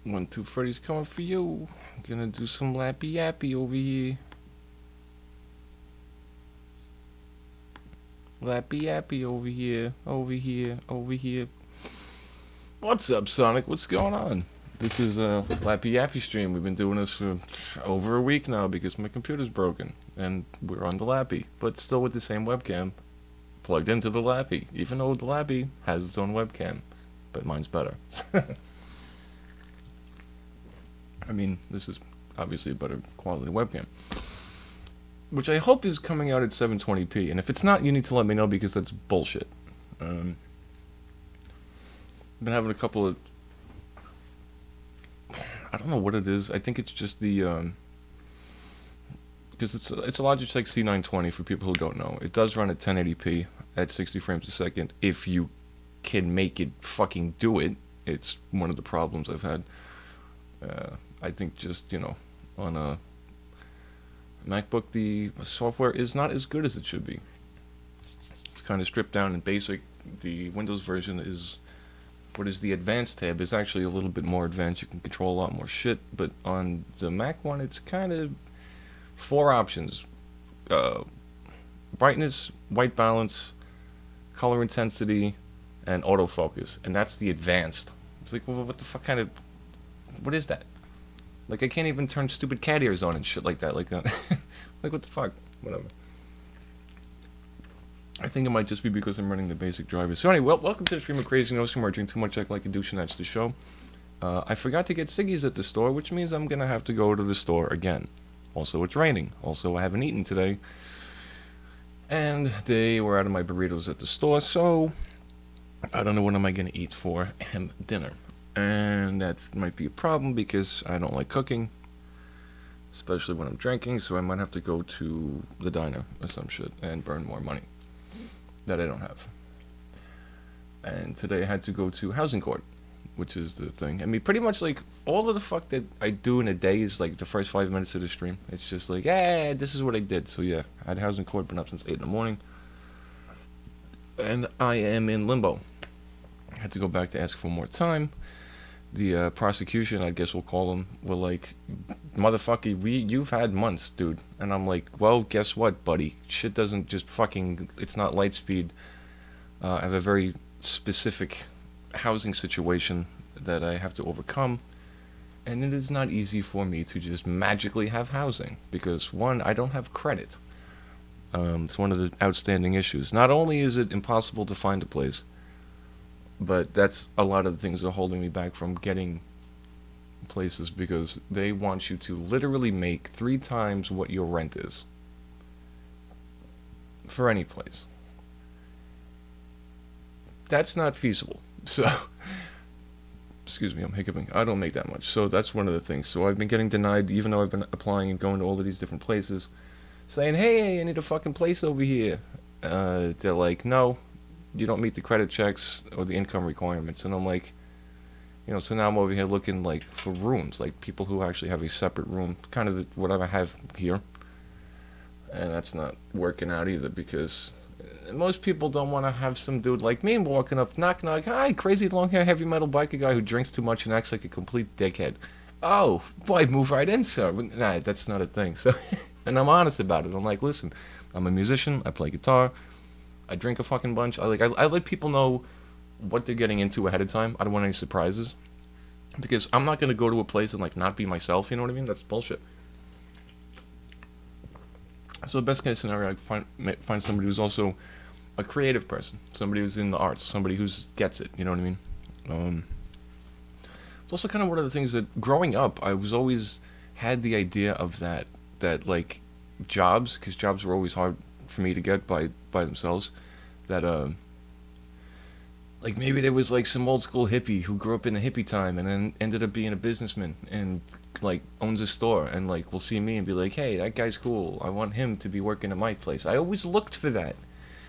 1, 2, Freddy's coming for you. I'm gonna do some Lappy Yappy over here. Lappy Yappy over here, over here, over here. What's up, Sonic? What's going on? This is a Lappy Yappy stream. We've been doing this for over a week now because my computer's broken. And we're on the Lappy, but still with the same webcam plugged into the Lappy, even though the Lappy has its own webcam. But mine's better. I mean, this is obviously a better quality webcam. Which I hope is coming out at 720p. And if it's not, you need to let me know because that's bullshit. I've been having a couple of... I don't know what it is. I think it's just the... because it's a Logitech C920 for people who don't know. It does run at 1080p at 60 frames a second if you can make it fucking do it. It's one of the problems I've had. I think just, on a MacBook, the software is not as good as it should be. It's kind of stripped down and basic. The Windows version is... what is the advanced tab is actually a little bit more advanced. You can control a lot more shit. But on the Mac one, it's kind of 4 options. Brightness, white balance, color intensity, and autofocus. And that's the advanced. It's like, well, what the fuck kind of... what is that? Like, I can't even turn stupid cat ears on and shit like that. Like, like what the fuck? Whatever. I think it might just be because I'm running the basic drivers. So anyway, welcome to the stream of Crazy No Smudging. Too much act like a douche, and that's the show. I forgot to get ciggies at the store, which means I'm going to have to go to the store again. Also, it's raining. Also, I haven't eaten today. And they were out of my burritos at the store, so I don't know what am I going to eat for dinner. And that might be a problem because I don't like cooking, especially when I'm drinking, so I might have to go to the diner or some shit and burn more money that I don't have. And today I had to go to housing court, which is the thing. I mean, pretty much like all of the fuck that I do in a day is like the first 5 minutes of the stream. It's just like, hey, this is what I did. So yeah, I had housing court, been up since 8 in the morning. And I am in limbo. I had to go back to ask for more time. The prosecution, I guess we'll call them, were like, motherfucker, you've had months, dude. And I'm like, well, guess what, buddy? Shit doesn't just fucking, it's not light speed. I have a very specific housing situation that I have to overcome. And it is not easy for me to just magically have housing. Because, one, I don't have credit. It's one of the outstanding issues. Not only is it impossible to find a place, but that's a lot of the things that are holding me back from getting places because they want you to literally make 3 times what your rent is for any place. That's not feasible. So, excuse me, I'm hiccuping. I don't make that much. So that's one of the things. So I've been getting denied even though I've been applying and going to all of these different places saying, hey, I need a fucking place over here. They're like, no. You don't meet the credit checks or the income requirements. And I'm like, so now I'm over here looking like for rooms, like people who actually have a separate room, kind of what I have here. And that's not working out either because most people don't want to have some dude like me walking up, knock, knock, hi, crazy long hair, heavy metal biker guy who drinks too much and acts like a complete dickhead. Oh, boy, move right in, sir. Nah, that's not a thing. So, and I'm honest about it. I'm like, listen, I'm a musician, I play guitar, I drink a fucking bunch. I let people know what they're getting into ahead of time. I don't want any surprises. Because I'm not going to go to a place and like not be myself, you know what I mean? That's bullshit. So the best case scenario, I find somebody who's also a creative person. Somebody who's in the arts. Somebody who gets it, you know what I mean? It's also kind of one of the things that growing up, I was always had the idea of that like jobs, because jobs were always hard for me to get by themselves, that like maybe there was like some old school hippie who grew up in the hippie time and then ended up being a businessman and like owns a store and like will see me and be like, hey, that guy's cool, I want him to be working at my place. I always looked for that.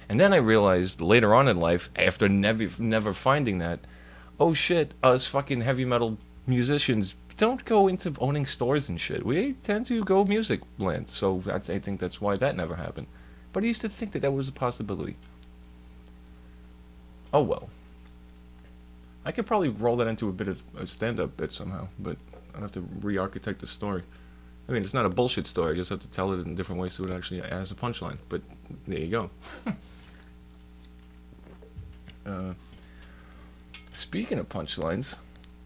And then I realized later on in life, after never finding that, oh shit, us fucking heavy metal musicians don't go into owning stores and shit. We tend to go music land. So I think that's why that never happened. But I used to think that was a possibility. Oh well. I could probably roll that into a bit of a stand-up bit somehow, but I'd have to re-architect the story. I mean, it's not a bullshit story. I just have to tell it in different ways so it actually has a punchline. But there you go. Speaking of punchlines,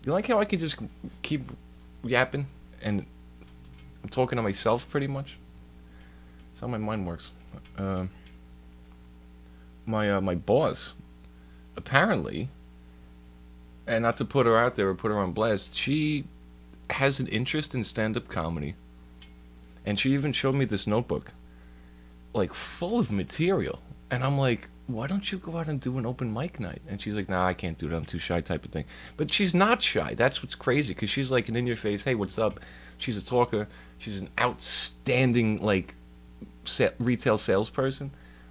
you like how I can just keep yapping and I'm talking to myself pretty much? That's how my mind works. My boss, apparently, and not to put her out there or put her on blast, she has an interest in stand-up comedy. And she even showed me this notebook, like full of material. And I'm like, why don't you go out and do an open mic night? And she's like, nah, I can't do that. I'm too shy type of thing. But she's not shy. That's what's crazy, because she's like an in-your-face, hey, what's up? She's a talker. She's an outstanding, like, retail salesperson.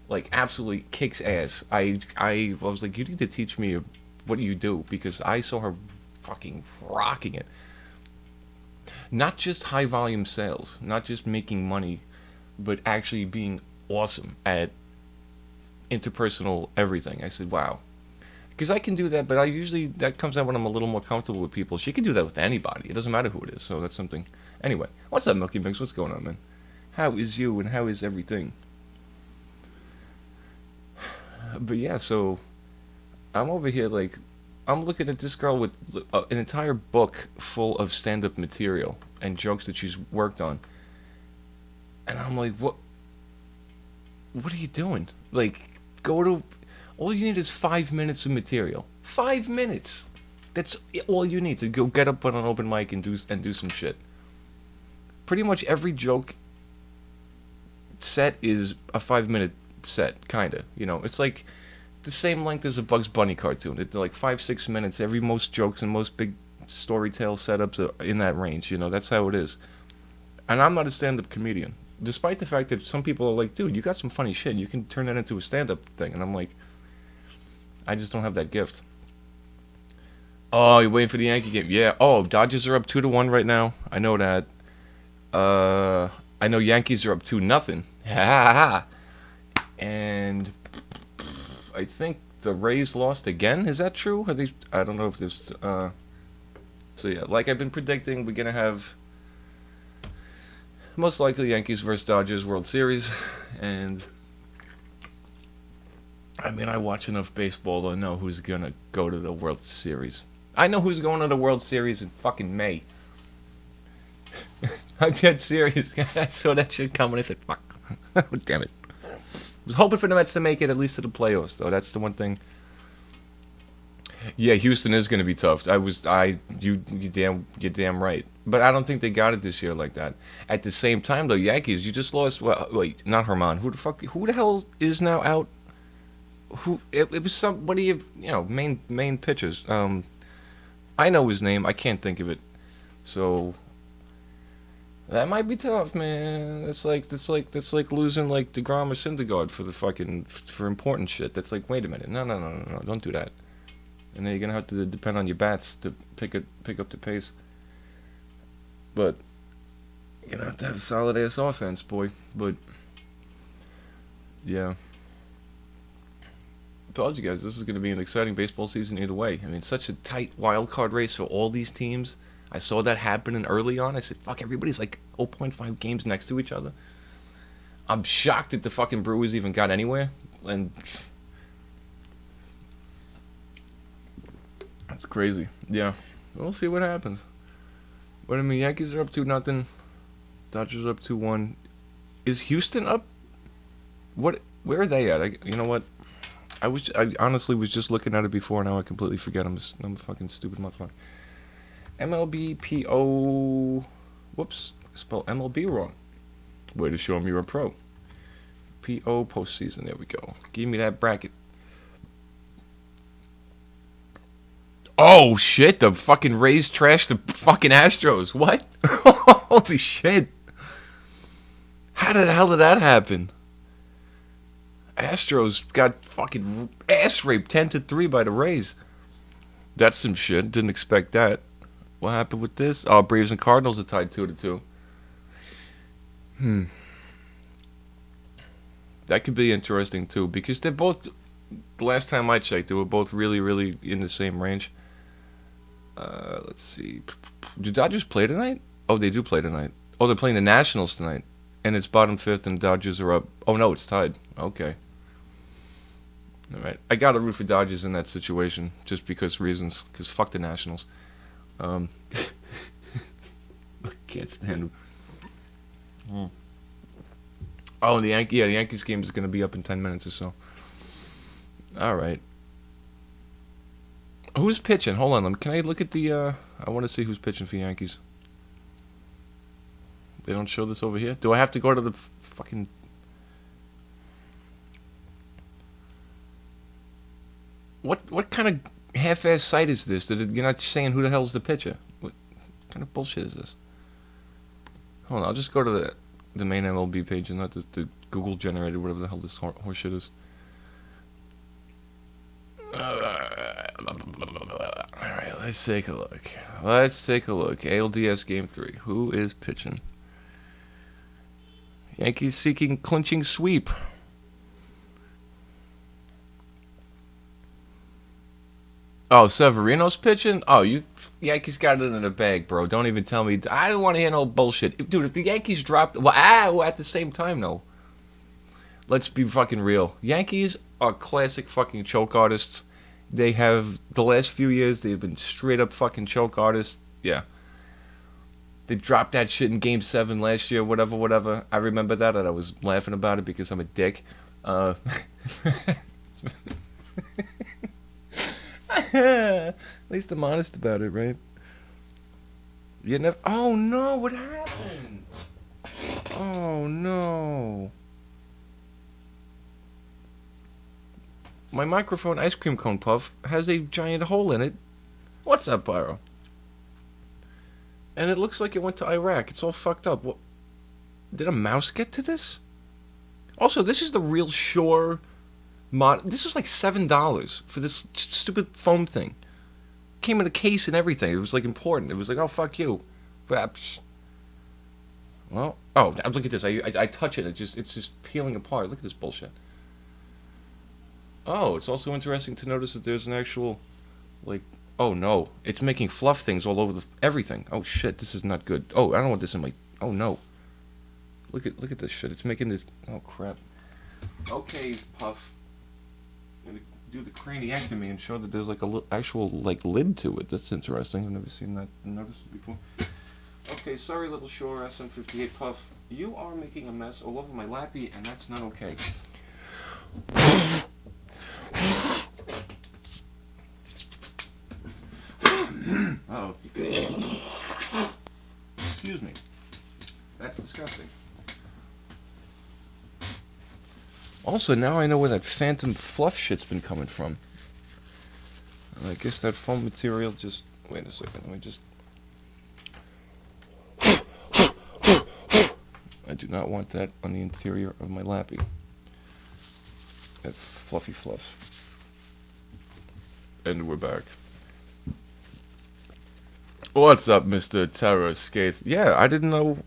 Like, absolutely kicks ass. I was like, you need to teach me what do you do, because I saw her fucking rocking it. Not just high volume sales, not just making money, but actually being awesome at interpersonal everything. I said, wow. Because I can do that, but that comes out when I'm a little more comfortable with people. She can do that with anybody. It doesn't matter who it is, so that's something. Anyway, what's up, Milky Mix? What's going on, man? How is you and how is everything? But yeah, so I'm over here like, I'm looking at this girl with an entire book full of stand-up material and jokes that she's worked on. And I'm like, what are you doing? Like, all you need is 5 minutes of material. 5 minutes! That's all you need to go get up on an open mic and do some shit. Pretty much every joke set is a 5-minute set, kinda. You know, it's like the same length as a Bugs Bunny cartoon. It's like 5-6 minutes. Most jokes and most big storytell setups are in that range. You know, that's how it is. And I'm not a stand-up comedian, despite the fact that some people are like, dude, you got some funny shit. You can turn that into a stand-up thing. And I'm like, I just don't have that gift. Oh, you're waiting for the Yankee game? Yeah. Oh, Dodgers are up 2-1 right now. I know that. I know Yankees are up 2-0. Ha ha ha. And I think the Rays lost again. Is that true? I don't know if there's. So yeah, like I've been predicting, we're gonna have most likely Yankees versus Dodgers World Series, and I mean I watch enough baseball to know who's gonna go to the World Series. I know who's going to the World Series in fucking May. I'm dead serious. I saw that shit coming. I said, "Fuck, oh, damn it." I was hoping for the Mets to make it at least to the playoffs, though. That's the one thing. Yeah, Houston is going to be tough. You damn right. But I don't think they got it this year like that. At the same time, though, Yankees, you just lost. Well, wait, not Herman. Who the hell is now out? It was somebody of main pitchers. I know his name. I can't think of it. So that might be tough, man. That's like losing like DeGrom or Syndergaard for important shit. That's like, wait a minute, no, don't do that. And then you're gonna have to depend on your bats to pick up the pace. But you're gonna have to have a solid ass offense, boy. But yeah, I told you guys this is gonna be an exciting baseball season either way. I mean, such a tight wild card race for all these teams. I saw that happening early on. I said, fuck, everybody's like 0.5 games next to each other. I'm shocked that the fucking Brewers even got anywhere. And that's crazy. Yeah. We'll see what happens. But I mean, Yankees are up 2-0. Dodgers are up 2-1. Is Houston up? Where are they at? You know what? I honestly was just looking at it before. Now I completely forget. I'm a fucking stupid motherfucker. MLBPO. Whoops. Spelled MLB wrong. Way to show me you're a pro. PO postseason. There we go. Give me that bracket. Oh shit! The fucking Rays trashed the fucking Astros. What? Holy shit! How the hell did that happen? Astros got fucking ass raped 10-3 by the Rays. That's some shit. Didn't expect that. What happened with this? Oh, Braves and Cardinals are tied 2-2. That could be interesting too, because they're both. The last time I checked, they were both really, really in the same range. Let's see. Do Dodgers play tonight? Oh, they do play tonight. Oh, they're playing the Nationals tonight. And it's bottom fifth and the Dodgers are up. Oh, no, it's tied. Okay. All right. I got to root for Dodgers in that situation just because reasons. Because fuck the Nationals. I can't stand them. Oh, and the Yankees game is going to be up in 10 minutes or so. All right. Who's pitching? Hold on. Can I look at the... I want to see who's pitching for Yankees. They don't show this over here? Do I have to go to the fucking... What kind of half-ass site is this? You're not saying who the hell's the pitcher? What kind of bullshit is this? Hold on. I'll just go to the main MLB page and not the Google-generated, whatever the hell this horseshit is. Alright, let's take a look. ALDS Game 3. Who is pitching? Yankees seeking clinching sweep. Oh, Severino's pitching? Oh, Yankees got it in the bag, bro. Don't even tell me. I don't want to hear no bullshit. Dude, if the Yankees dropped... Well, at the same time, though. Let's be fucking real. Yankees are classic fucking choke artists. They have, the last few years, they've been straight up fucking choke artists. Yeah. They dropped that shit in Game 7 last year, whatever. I remember that, and I was laughing about it because I'm a dick. At least I'm honest about it, right? You never... Oh, no, what happened? Oh, no. My microphone ice cream cone puff has a giant hole in it. What's up, Pyro? And it looks like it went to Iraq. It's all fucked up. What? Did a mouse get to this? Also, this is the real Shure mod. This was like $7 for this stupid foam thing. Came in a case and everything. It was like important. It was like, oh, fuck you. Perhaps. Well, oh, look at this. I touch it. It's just peeling apart. Look at this bullshit. Oh, it's also interesting to notice that there's an actual, like, oh no, it's making fluff things all over everything. Oh shit, this is not good. Oh, I don't want this in my, oh no. Look at this shit. It's making this, oh crap. Okay, Puff. I'm gonna do the craniectomy and show that there's like a actual like lid to it. That's interesting. I've never seen that, noticed it before. Okay, sorry, little Shure SM58 Puff. You are making a mess all over my Lappie, and that's not okay. Oh. Excuse me. That's disgusting. Also, now I know where that phantom fluff shit's been coming from. I guess that foam material just... Wait a second, let me just... I do not want that on the interior of my Lappie. That fluffy fluff. And we're back. What's up, Mr. Terror Skates? Yeah, I didn't know...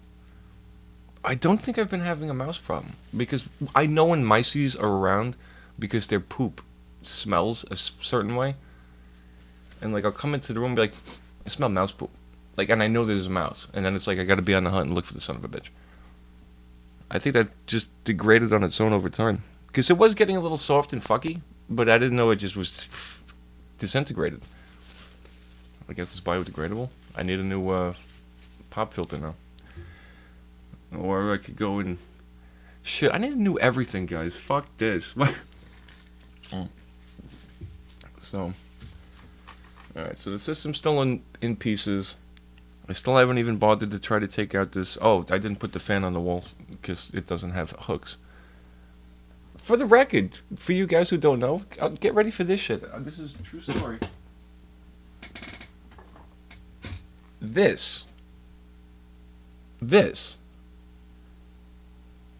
I don't think I've been having a mouse problem. Because I know when mices are around, because their poop smells a certain way. And, like, I'll come into the room and be like, I smell mouse poop. Like, and I know there's a mouse. And then it's like, I gotta be on the hunt and look for the son of a bitch. I think that just degraded on its own over time. Because it was getting a little soft and fucky, but I didn't know it just was disintegrated. I guess it's biodegradable. I need a new pop filter now. Or I could go and... Shit, I need a new everything, guys. Fuck this. So... Alright, so the system's still in pieces. I still haven't even bothered to try to take out this... Oh, I didn't put the fan on the wall because it doesn't have hooks. For the record, for you guys who don't know, get ready for this shit. This is a true story. This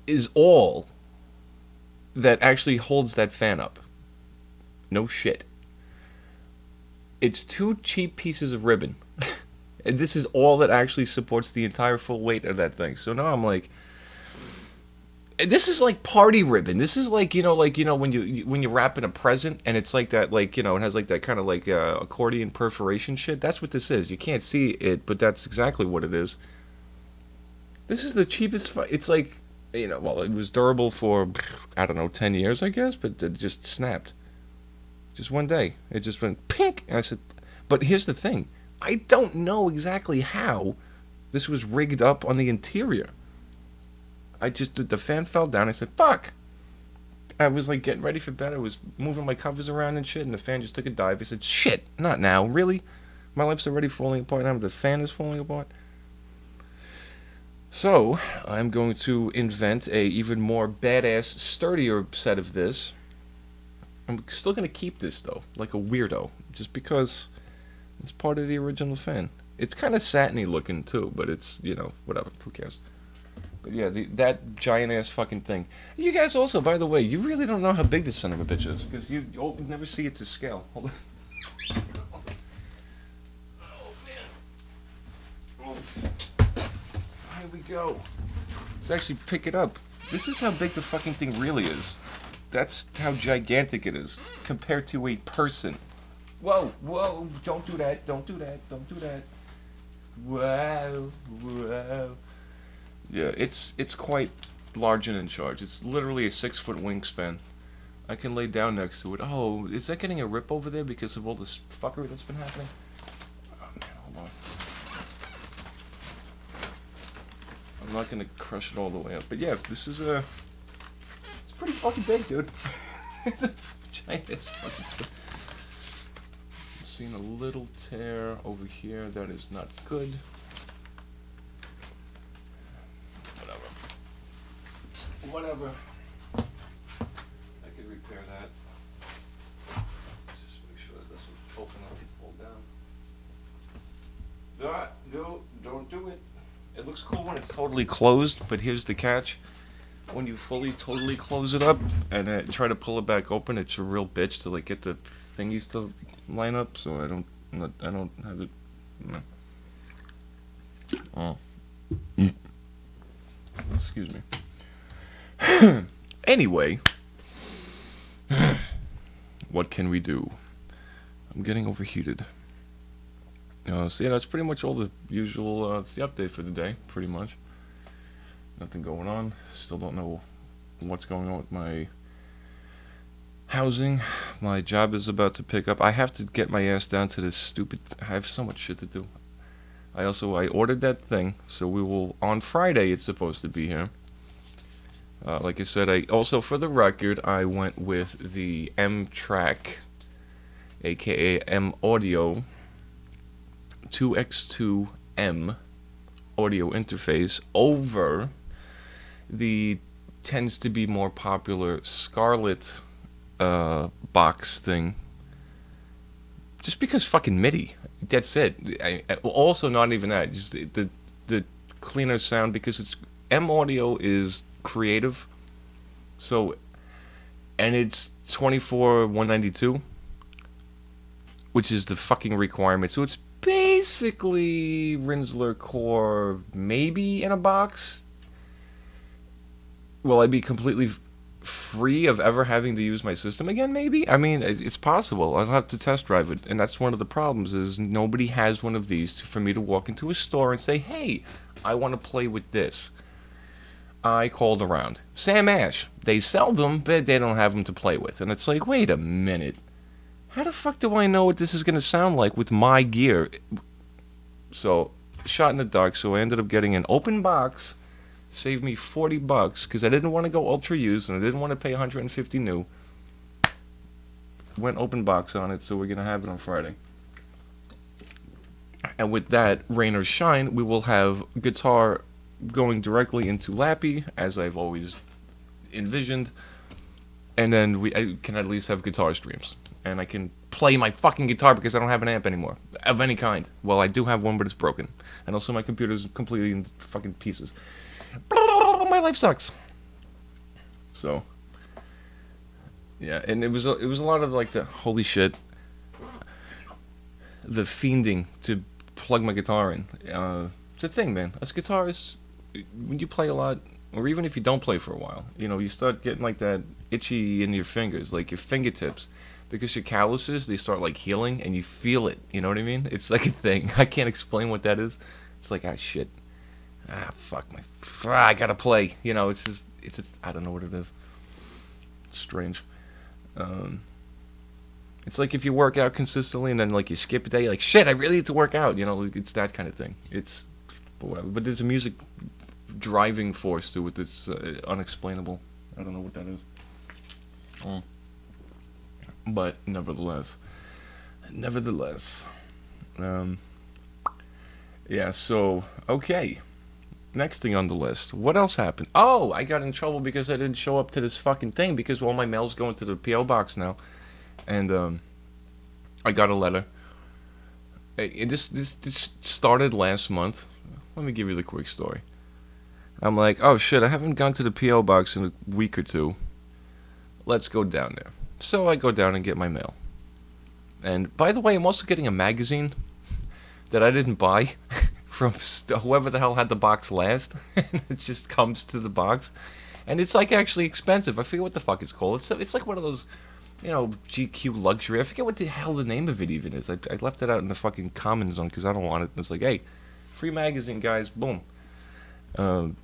is all that actually holds that fan up. No shit. It's 2 cheap pieces of ribbon. And this is all that actually supports the entire full weight of that thing. So now I'm like... This is like party ribbon. This is like when you wrap in a present and it's like that, like it has like that kind of like accordion perforation shit. That's what this is. You can't see it, but that's exactly what it is. This is the cheapest. It's like well, it was durable for I don't know 10 years, I guess, but it just snapped. Just one day, it just went pink. And I said, but here's the thing: I don't know exactly how this was rigged up on the interior. The fan fell down. I said, fuck. I was like getting ready for bed. I was moving my covers around and shit, and the fan just took a dive. I said, shit, not now. Really? My life's already falling apart now. The fan is falling apart. So, I'm going to invent a even more badass, sturdier set of this. I'm still going to keep this, though, like a weirdo, just because it's part of the original fan. It's kind of satiny looking, too, but it's, whatever. Who cares? But yeah, that giant-ass fucking thing. You guys also, by the way, you really don't know how big this son of a bitch is, because you'll never see it to scale. Hold on. Oh, man. Oof. Here we go. Let's actually pick it up. This is how big the fucking thing really is. That's how gigantic it is, compared to a person. Whoa, whoa, don't do that, don't do that, don't do that. Wow, wow. Yeah, it's quite large and in charge. It's literally a 6-foot wingspan. I can lay down next to it. Oh, is that getting a rip over there because of all this fuckery that's been happening? Oh man, hold on. I'm not gonna crush it all the way up, but yeah, this is it's pretty fucking big, dude. It's a giant ass fucking thing. I'm seeing a little tear over here. That is not good. Whatever. I can repair that. Just make sure that doesn't open up and fall down. No, don't do it. It looks cool when it's totally closed, but here's the catch. When you totally close it up and try to pull it back open, it's a real bitch to like get the thingies to line up. So I don't have it. No. Oh. Excuse me. Anyway, what can we do? I'm getting overheated. So yeah, that's pretty much all the usual. It's the update for the day, pretty much. Nothing going on. Still don't know what's going on with my housing. My job is about to pick up. I have to get my ass down to this stupid. I have so much shit to do. I ordered that thing, so we will on Friday. It's supposed to be here. Like I said, for the record, I went with the M-Track, aka M Audio 2X2M audio interface over the tends to be more popular Scarlett box thing. Just because fucking MIDI. That's it. Also, not even that. Just the cleaner sound, because it's M Audio is creative, so, and it's 24,192, which is the fucking requirement. So it's basically Rinsler Core, maybe in a box. Will I be completely free of ever having to use my system again? Maybe. I mean, it's possible. I'll have to test drive it, and that's one of the problems. Is nobody has one of these for me to walk into a store and say, "Hey, I want to play with this." I called around. Sam Ash. They sell them, but they don't have them to play with. And it's like, wait a minute. How the fuck do I know what this is going to sound like with my gear? So, shot in the dark. So I ended up getting an open box. Saved me $40 because I didn't want to go ultra used and I didn't want to pay $150 new. Went open box on it, so we're going to have it on Friday. And with that, rain or shine, we will have guitar going directly into Lappie, as I've always envisioned, and then I can at least have guitar streams, and I can play my fucking guitar because I don't have an amp anymore, of any kind. Well, I do have one, but it's broken, and also my computer's completely in fucking pieces. My life sucks. So, yeah, and it was a lot of like the holy shit, the fiending to plug my guitar in. It's a thing, man. As guitarists, when you play a lot, or even if you don't play for a while, you start getting like that itchy in your fingers, like your fingertips, because your calluses, they start like healing and you feel it. You know what I mean? It's like a thing. I can't explain what that is. It's like, shit. Fuck I gotta play. It's just, I don't know what it is. It's strange. It's like if you work out consistently and then like you skip a day, like shit, I really need to work out. It's that kind of thing. It's whatever. But there's a music driving force to it that's unexplainable. I don't know what that is. But nevertheless, yeah. So okay. Next thing on the list. What else happened? Oh, I got in trouble because I didn't show up to this fucking thing because all my mail's going to the P.O. box now. And I got a letter. This started last month. Let me give you the quick story. I'm like, oh shit, I haven't gone to the P.O. box in a week or two. Let's go down there. So I go down and get my mail. And by the way, I'm also getting a magazine that I didn't buy. From whoever the hell had the box last. And it just comes to the box. And it's like actually expensive. I forget what the fuck it's called. It's like one of those, GQ luxury. I forget what the hell the name of it even is. I left it out in the fucking comment zone because I don't want it. It's like, hey, free magazine, guys. Boom. But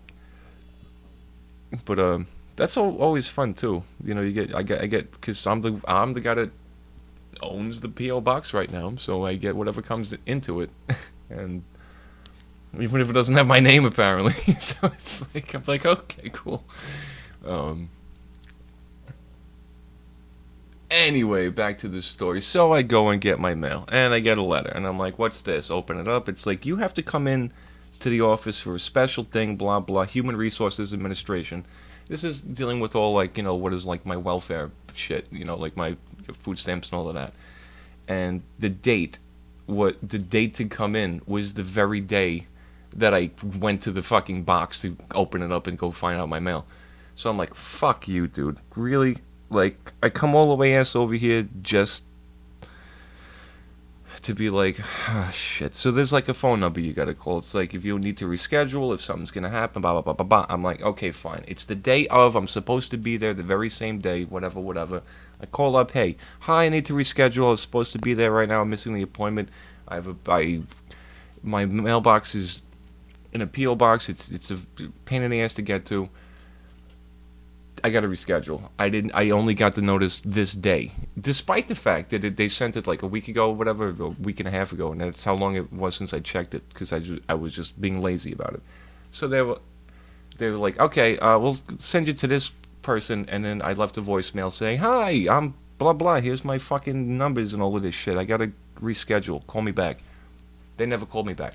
that's always fun too. I get because I'm the guy that owns the P.O. box right now. So I get whatever comes into it. And even if it doesn't have my name, apparently. So it's like, I'm like, okay, cool. Anyway, back to the story. So I go and get my mail, and I get a letter, and I'm like, what's this? Open it up. It's like, you have to come in to the office for a special thing, blah, blah, Human Resources Administration. This is dealing with all, like, what is, like, my welfare shit, like my food stamps and all of that. And the date to come in was the very day that I went to the fucking box to open it up and go find out my mail. So I'm like, fuck you, dude. Really? Like, I come all the way ass over here just to be like, shit. So there's like a phone number you gotta call. It's like, if you need to reschedule, if something's gonna happen, blah, blah, blah, blah, blah. I'm like, okay, fine. It's the day of. I'm supposed to be there the very same day, whatever. I call up, hey, hi, I need to reschedule. I'm supposed to be there right now. I'm missing the appointment. My mailbox is in a P.O. box. It's a pain in the ass to get to. I got to reschedule. I only got the notice this day, despite the fact that they sent it like a week ago, whatever, a week and a half ago, and that's how long it was since I checked it, because I was just being lazy about it. So they were like, okay, we'll send you to this person, and then I left a voicemail saying, hi, I'm blah blah. Here's my fucking numbers and all of this shit. I got to reschedule. Call me back. They never called me back.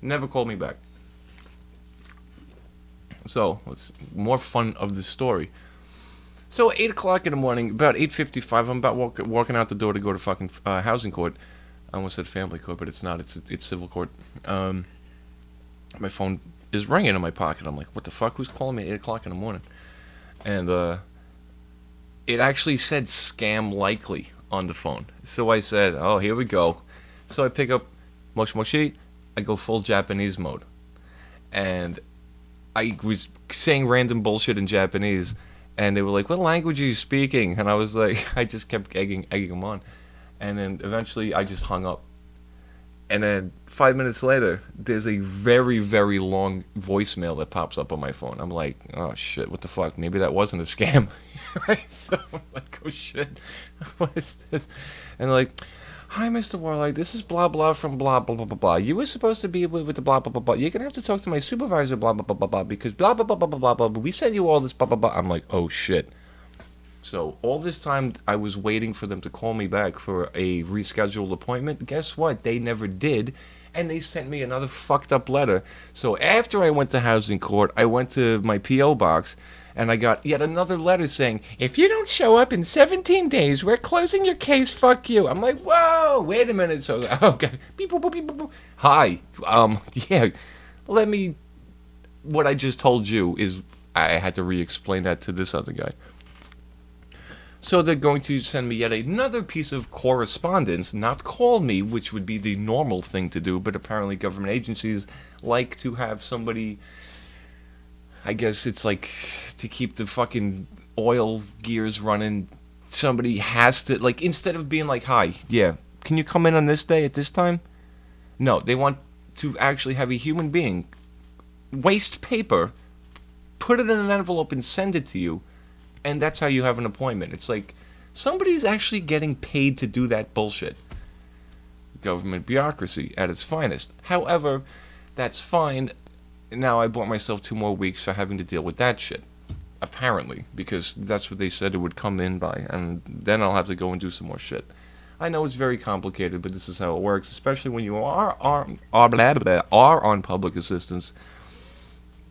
Never called me back. So, let's more fun of the story. So, 8 o'clock in the morning, about 8:55, I'm about walking out the door to go to fucking housing court. I almost said family court, but it's not. It's civil court. My phone is ringing in my pocket. I'm like, what the fuck? Who's calling me at 8 o'clock in the morning? And it actually said scam likely on the phone. So I said, oh, here we go. So I pick up Moshi Moshi. I go full Japanese mode. And I was saying random bullshit in Japanese, and they were like, what language are you speaking? And I was like, I just kept egging them on. And then eventually I just hung up. And then 5 minutes later, there's a very, very long voicemail that pops up on my phone. I'm like, oh shit, what the fuck? Maybe that wasn't a scam. Right? So I'm like, oh shit, what is this? And they're like, hi, Mr. Warlight, this is blah blah from blah blah blah blah blah. You were supposed to be with the blah blah blah blah. You're gonna have to talk to my supervisor, blah blah blah blah blah, because blah blah blah blah blah blah blah. We sent you all this blah blah blah. I'm like, oh shit. So all this time I was waiting for them to call me back for a rescheduled appointment. Guess what? They never did, and they sent me another fucked up letter. So after I went to housing court, I went to my P.O. box, and I got yet another letter saying, if you don't show up in 17 days, we're closing your case, fuck you. I'm like, whoa, wait a minute. So, okay, beep, boop, beep, boop, boop. Hi, yeah, what I just told you is, I had to re-explain that to this other guy. So they're going to send me yet another piece of correspondence, not call me, which would be the normal thing to do, but apparently government agencies like to have somebody I guess it's like to keep the fucking oil gears running. Somebody has to, like, instead of being like, "Hi, yeah, can you come in on this day at this time?" No, they want to actually have a human being waste paper, put it in an envelope, and send it to you, and that's how you have an appointment. It's like somebody's actually getting paid to do that bullshit. Government bureaucracy at its finest. However, that's fine. Now I bought myself 2 more weeks for having to deal with that shit. Apparently, because that's what they said it would come in by, and then I'll have to go and do some more shit. I know it's very complicated, but this is how it works, especially when you are on public assistance.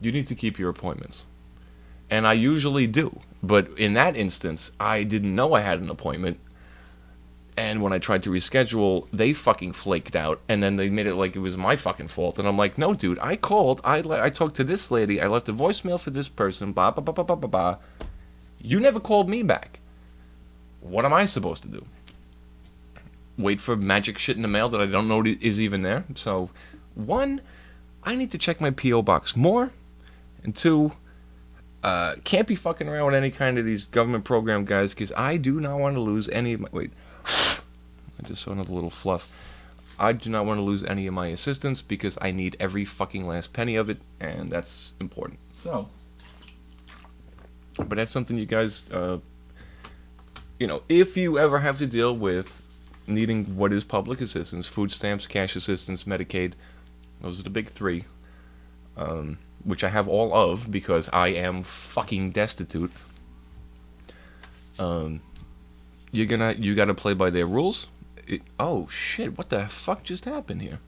You need to keep your appointments. And I usually do. But in that instance, I didn't know I had an appointment. And when I tried to reschedule, they fucking flaked out. And then they made it like it was my fucking fault. And I'm like, no, dude, I called. I talked to this lady. I left a voicemail for this person. Blah, blah, blah, blah, blah, blah, blah. You never called me back. What am I supposed to do? Wait for magic shit in the mail that I don't know is even there? So, 1, I need to check my P.O. box more. And 2, can't be fucking around with any kind of these government program guys, because I do not want to lose any of my... Wait. I just saw another little fluff. I do not want to lose any of my assistance, because I need every fucking last penny of it, and that's important. So... But that's something you guys... if you ever have to deal with needing what is public assistance, food stamps, cash assistance, Medicaid, those are the big 3, which I have all of because I am fucking destitute. You gotta play by their rules. Oh shit! What the fuck just happened here?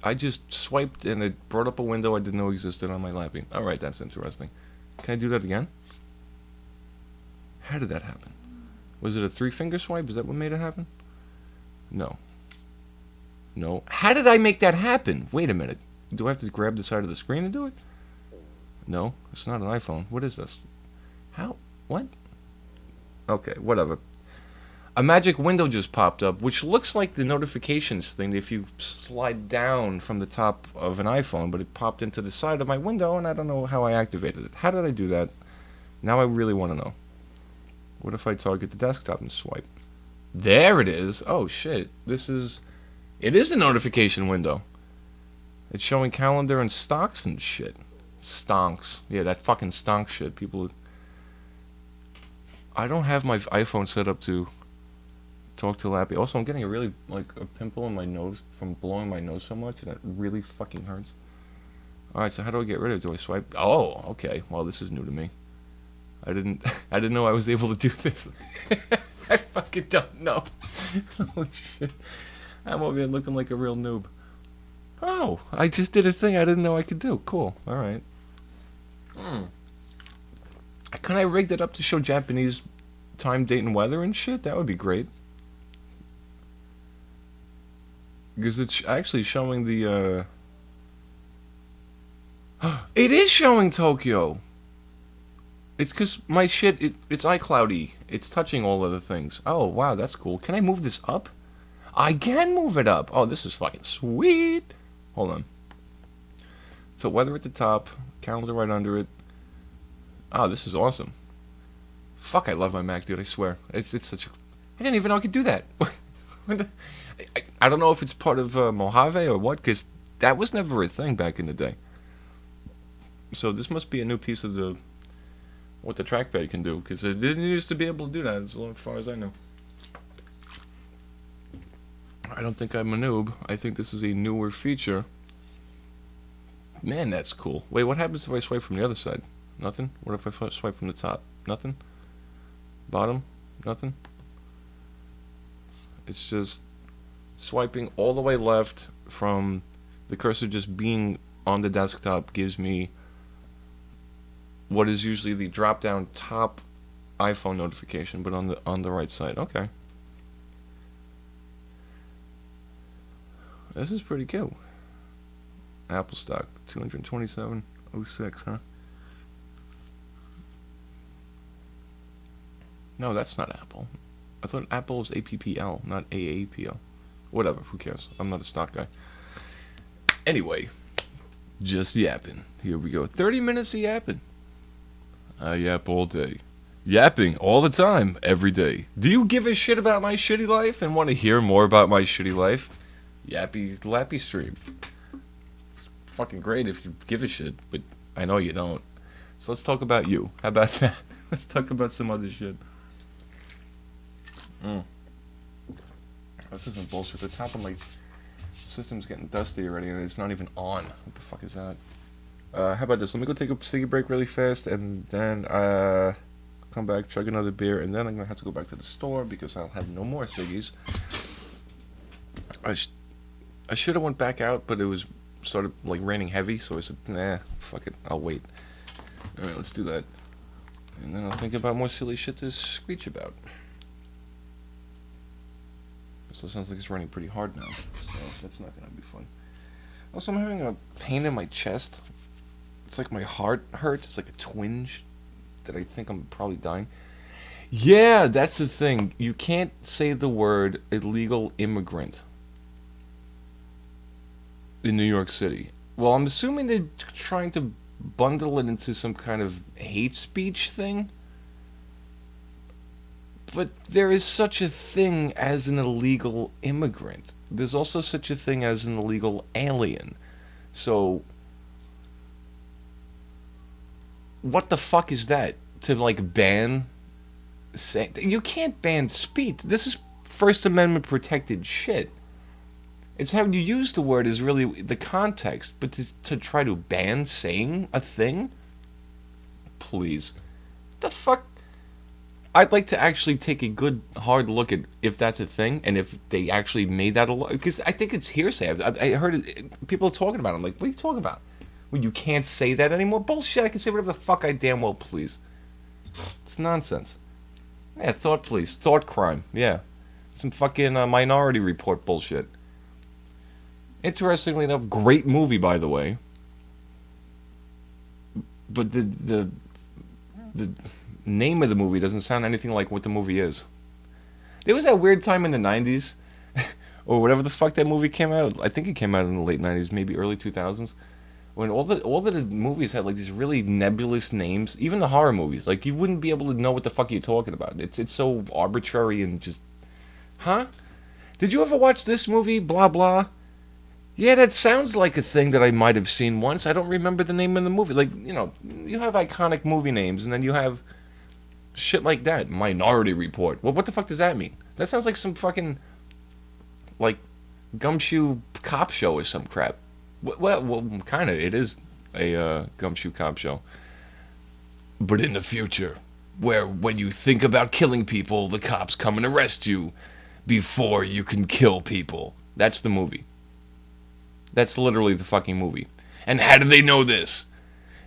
I just swiped and it brought up a window I didn't know existed on my Lappie. All right, that's interesting. Can I do that again? How did that happen? Was it a 3-finger swipe? Is that what made it happen? No. No. How did I make that happen? Wait a minute. Do I have to grab the side of the screen and do it? No, it's not an iPhone. What is this? How? What? Okay, whatever. A magic window just popped up, which looks like the notifications thing if you slide down from the top of an iPhone, but it popped into the side of my window, and I don't know how I activated it. How did I do that? Now I really want to know. What if I target the desktop and swipe? There it is. Oh, shit. It is a notification window. It's showing calendar and stocks and shit. Stonks. Yeah, that fucking stonk shit. People... I don't have my iPhone set up to talk to Lappie. Also, I'm getting a pimple in my nose from blowing my nose so much. That really fucking hurts. Alright, so how do I get rid of it? Do I swipe? Oh, okay. Well, this is new to me. I didn't know I was able to do this. I fucking don't know. Holy shit. I'm over here looking like a real noob. Oh, I just did a thing I didn't know I could do. Cool. Alright. Can I rig that up to show Japanese time, date, and weather and shit? That would be great. Because it's actually showing the, It is showing Tokyo! It's because my shit, it's iCloudy. It's touching all other things. Oh, wow, that's cool. Can I move this up? I can move it up! Oh, this is fucking sweet! Hold on. So weather at the top, calendar right under it. Oh, this is awesome. Fuck, I love my Mac, dude, I swear. It's such a... I didn't even know I could do that. I don't know if it's part of Mojave or what, because that was never a thing back in the day. So this must be a new piece of what the trackpad can do, because it didn't used to be able to do that, as far as I know. I don't think I'm a noob. I think this is a newer feature. Man, that's cool. Wait, what happens if I swipe from the other side? Nothing? What if I swipe from the top? Nothing? Bottom? Nothing? It's just swiping all the way left from the cursor just being on the desktop gives me what is usually the drop-down top iPhone notification, but on the right side. Okay. This is pretty cool. Apple stock, 227.06, huh? No, that's not Apple. I thought Apple was APPL, not AAPL. Whatever, who cares? I'm not a stock guy. Anyway, Just yapping. Here we go. 30 minutes of yapping. I yap all day. Yapping all the time, every day. Do you give a shit about my shitty life and want to hear more about my shitty life? Lappie stream. It's fucking great if you give a shit, but I know you don't. So let's talk about you. How about that? Let's talk about some other shit. This isn't bullshit. The top of my system's getting dusty already, and it's not even on. What the fuck is that? How about this? Let me go take a ciggy break really fast, and then come back, chug another beer, and then I'm gonna have to go back to the store because I'll have no more ciggies. I should have went back out, but it was sort of like raining heavy, so I said, nah, fuck it, I'll wait. All right, let's do that, and then I'll think about more silly shit to screech about. So it sounds like it's running pretty hard now, so that's not gonna be fun. Also, I'm having a pain in my chest. It's like my heart hurts. It's like a twinge that I think I'm probably dying. Yeah, that's the thing. You can't say the word illegal immigrant in New York City. Well, I'm assuming they're trying to bundle it into some kind of hate speech thing. But there is such a thing as an illegal immigrant. There's also such a thing as an illegal alien. So, what the fuck is that? To like ban? You can't ban speech. This is First Amendment protected shit. It's how you use the word is really the context. But to try to ban saying a thing? Please. What the fuck? I'd like to actually take a good hard look at if that's a thing and if they actually made that a law. Because I think it's hearsay. I heard it, people are talking about it. I'm like, what are you talking about? Well, you can't say that anymore? Bullshit. I can say whatever the fuck I damn well please. It's nonsense. Yeah, thought police. Thought crime. Yeah. Some fucking Minority Report bullshit. Interestingly enough, great movie, by the way. But the name of the movie doesn't sound anything like what the movie is. There was that weird time in the 90s, or whatever the fuck that movie came out. I think it came out in the late 90s, maybe early 2000s, when all the movies had like these really nebulous names. Even the horror movies, like you wouldn't be able to know what the fuck you're talking about. It's so arbitrary and just, huh? Did you ever watch this movie? Blah blah. Yeah, that sounds like a thing that I might have seen once. I don't remember the name of the movie. Like, you know, you have iconic movie names, and then you have shit like that. Minority Report. Well, what the fuck does that mean? That sounds like some fucking, like, gumshoe cop show or some crap. Well, kind of. It is a gumshoe cop show. But in the future, where when you think about killing people, the cops come and arrest you before you can kill people. That's the movie. That's literally the fucking movie. And how do they know this?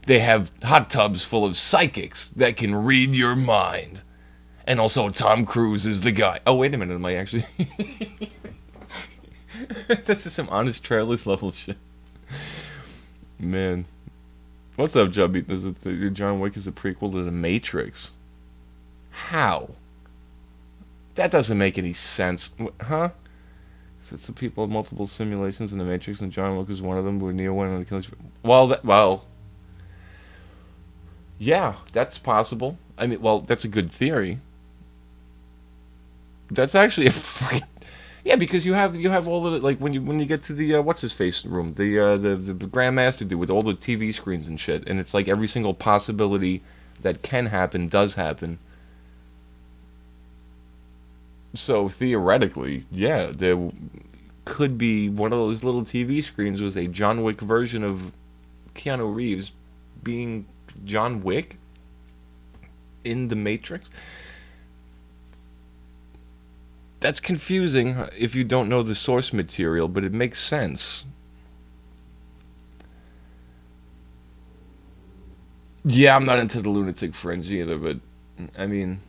They have hot tubs full of psychics that can read your mind. And also Tom Cruise is the guy. Oh, wait a minute. Am I actually... This is some honest trailers level shit. Man. What's up, Jubby? John Wick is a prequel to The Matrix. How? That doesn't make any sense. Huh? It's the people of multiple simulations in The Matrix, and John Wick was one of them, where Neo went on the killing spree. Well, yeah, that's possible. I mean, well, that's a good theory. That's actually a fucking... Yeah, because you have all the, like, when you get to the what's his face room, the Grandmaster dude with all the TV screens and shit, and it's like every single possibility that can happen does happen. So theoretically, yeah, there could be one of those little TV screens was a John Wick version of Keanu Reeves being John Wick in The Matrix. That's confusing if you don't know the source material, but it makes sense. Yeah, I'm not into the lunatic fringe either, but I mean...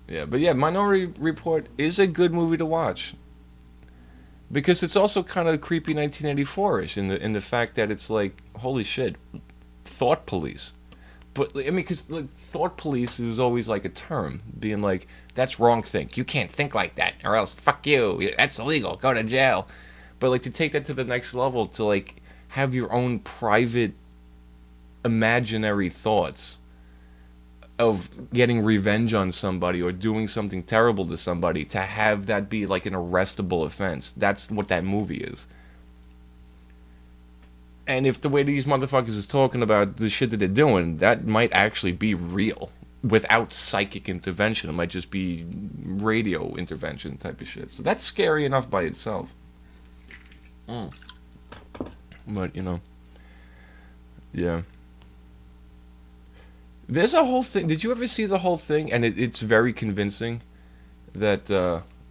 Yeah, but yeah, Minority Report is a good movie to watch. Because it's also kind of creepy 1984-ish in the fact that it's like, holy shit, thought police. But, I mean, because like, thought police was always like a term, being like, that's wrong think. You can't think like that, or else, fuck you. That's illegal. Go to jail. But, like, to take that to the next level, to, like, have your own private imaginary thoughts of getting revenge on somebody or doing something terrible to somebody, to have that be like an arrestable offense. That's what that movie is. And if the way these motherfuckers is talking about the shit that they're doing, that might actually be real without psychic intervention. It might just be radio intervention type of shit. So that's scary enough by itself. But, yeah. There's a whole thing. Did you ever see the whole thing? And it's very convincing that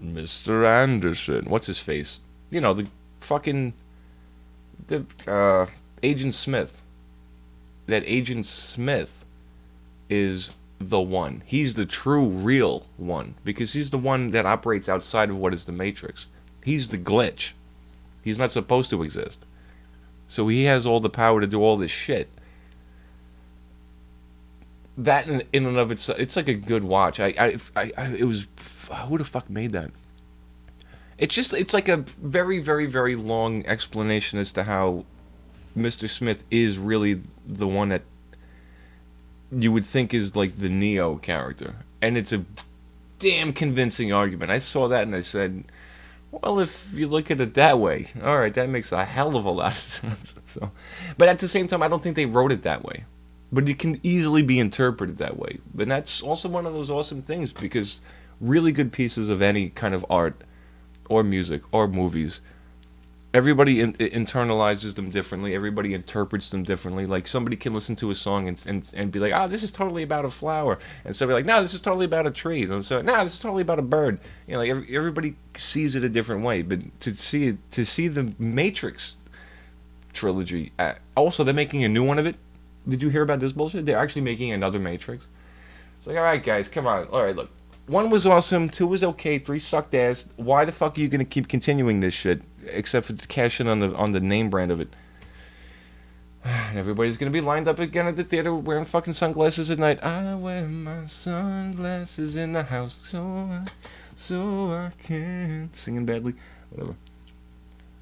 Mr. Anderson, what's his face? The fucking Agent Smith. That Agent Smith is the one. He's the true, real one. Because he's the one that operates outside of what is the Matrix. He's the glitch. He's not supposed to exist. So he has all the power to do all this shit. That in and of itself, it's like a good watch. It was, who the fuck made that? It's like a very, very, very long explanation as to how Mr. Smith is really the one that you would think is like the Neo character. And it's a damn convincing argument. I saw that and I said, well, if you look at it that way, all right, that makes a hell of a lot of sense. But at the same time, I don't think they wrote it that way. But it can easily be interpreted that way. But that's also one of those awesome things, because really good pieces of any kind of art or music or movies, everybody internalizes them differently. Everybody interprets them differently. Like, somebody can listen to a song and be like, oh, this is totally about a flower. And somebody like, no, this is totally about a tree. And so, no, this is totally about a bird. Like everybody sees it a different way. But to see the Matrix trilogy, also they're making a new one of it. Did you hear about this bullshit? They're actually making another Matrix. It's like, all right, guys, come on. All right, look. 1 was awesome, 2 was okay, 3 sucked ass. Why the fuck are you gonna keep continuing this shit? Except for to cash in on the name brand of it. And everybody's gonna be lined up again at the theater wearing fucking sunglasses at night. I wear my sunglasses in the house so I can singing badly, whatever.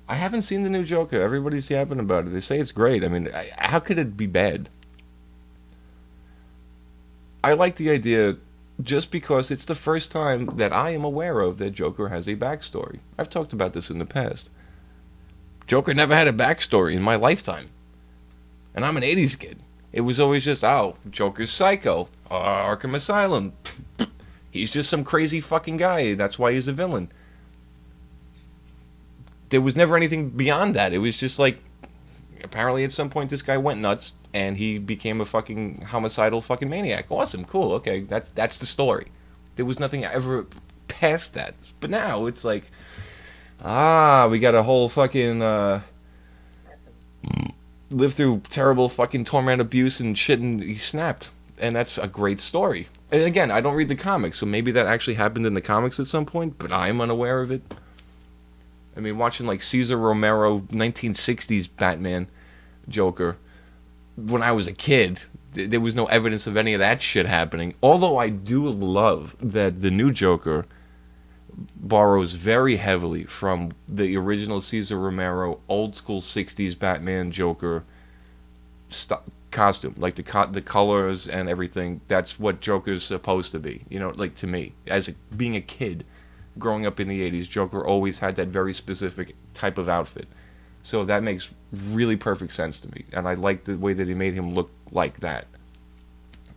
I haven't seen the new Joker. Everybody's yapping about it. They say it's great. I mean, how could it be bad? I like the idea just because it's the first time that I am aware of that Joker has a backstory. I've talked about this in the past. Joker never had a backstory in my lifetime. And I'm an 80s kid. It was always just, oh, Joker's psycho. Arkham Asylum. He's just some crazy fucking guy. That's why he's a villain. There was never anything beyond that. It was just like, apparently at some point this guy went nuts and he became a fucking homicidal fucking maniac. Awesome, cool, okay, that's the story. There was nothing ever past that. But now it's like, we got a whole fucking lived through terrible fucking torment, abuse and shit, and he snapped. And that's a great story. And again, I don't read the comics, so maybe that actually happened in the comics at some point, but I'm unaware of it. I mean, watching like Cesar Romero 1960s Batman Joker when I was a kid, there was no evidence of any of that shit happening. Although I do love that the new Joker borrows very heavily from the original Cesar Romero old school 60s Batman Joker costume, like the colors and everything. That's what Joker's supposed to be, like to me as being a kid growing up in the 80s, Joker always had that very specific type of outfit. So that makes really perfect sense to me. And I like the way that he made him look like that.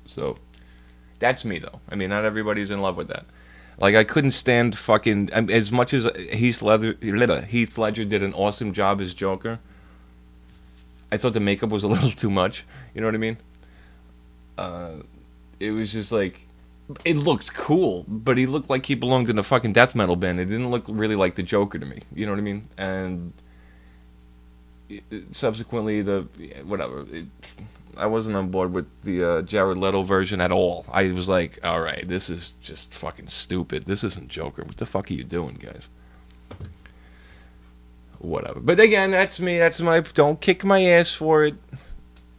So, that's me, though. I mean, not everybody's in love with that. Like, I couldn't stand fucking... as much as Heath Ledger did an awesome job as Joker, I thought the makeup was a little too much. You know what I mean? It was just like... It looked cool, but he looked like he belonged in a fucking death metal band. It didn't look really like the Joker to me. You know what I mean? And subsequently, I wasn't on board with the Jared Leto version at all. I was like, all right, this is just fucking stupid. This isn't Joker. What the fuck are you doing, guys? Whatever. But again, that's me. That's my... Don't kick my ass for it.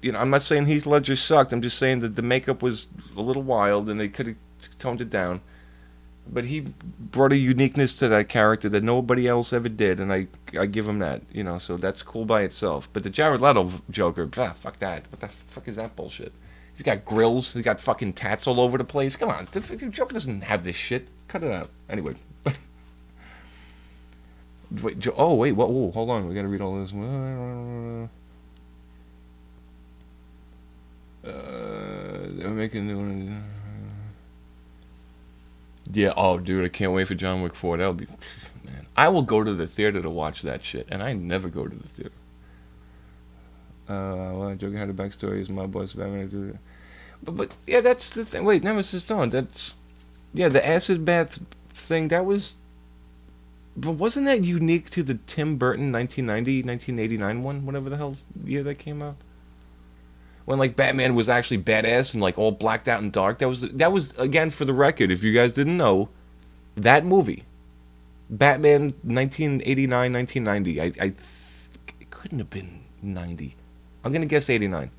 I'm not saying Heath Ledger sucked. I'm just saying that the makeup was a little wild and they could have toned it down. but he brought a uniqueness to that character that nobody else ever did, and I give him that, so that's cool by itself. But the Jared Leto Joker, fuck that. What the fuck is that bullshit? He's got grills, he's got fucking tats all over the place. Come on, the Joker doesn't have this shit. Cut it out. Anyway. Wait, wait, what? Whoa, hold on, we gotta read all this. They're making a new one. Yeah, oh, dude, I can't wait for John Wick 4. That'll be, man. I will go to the theater to watch that shit, and I never go to the theater. Well, Joker had a backstory as my boss Batman. But yeah, that's the thing. Wait, Nemesis Dawn. That's the acid bath thing. That was, but wasn't that unique to the Tim Burton 1989 one, whatever the hell year that came out? When like Batman was actually badass and like all blacked out and dark. That was again, for the record, if you guys didn't know, that movie, Batman 1989, 1990. It couldn't have been 90. I'm gonna guess 89. It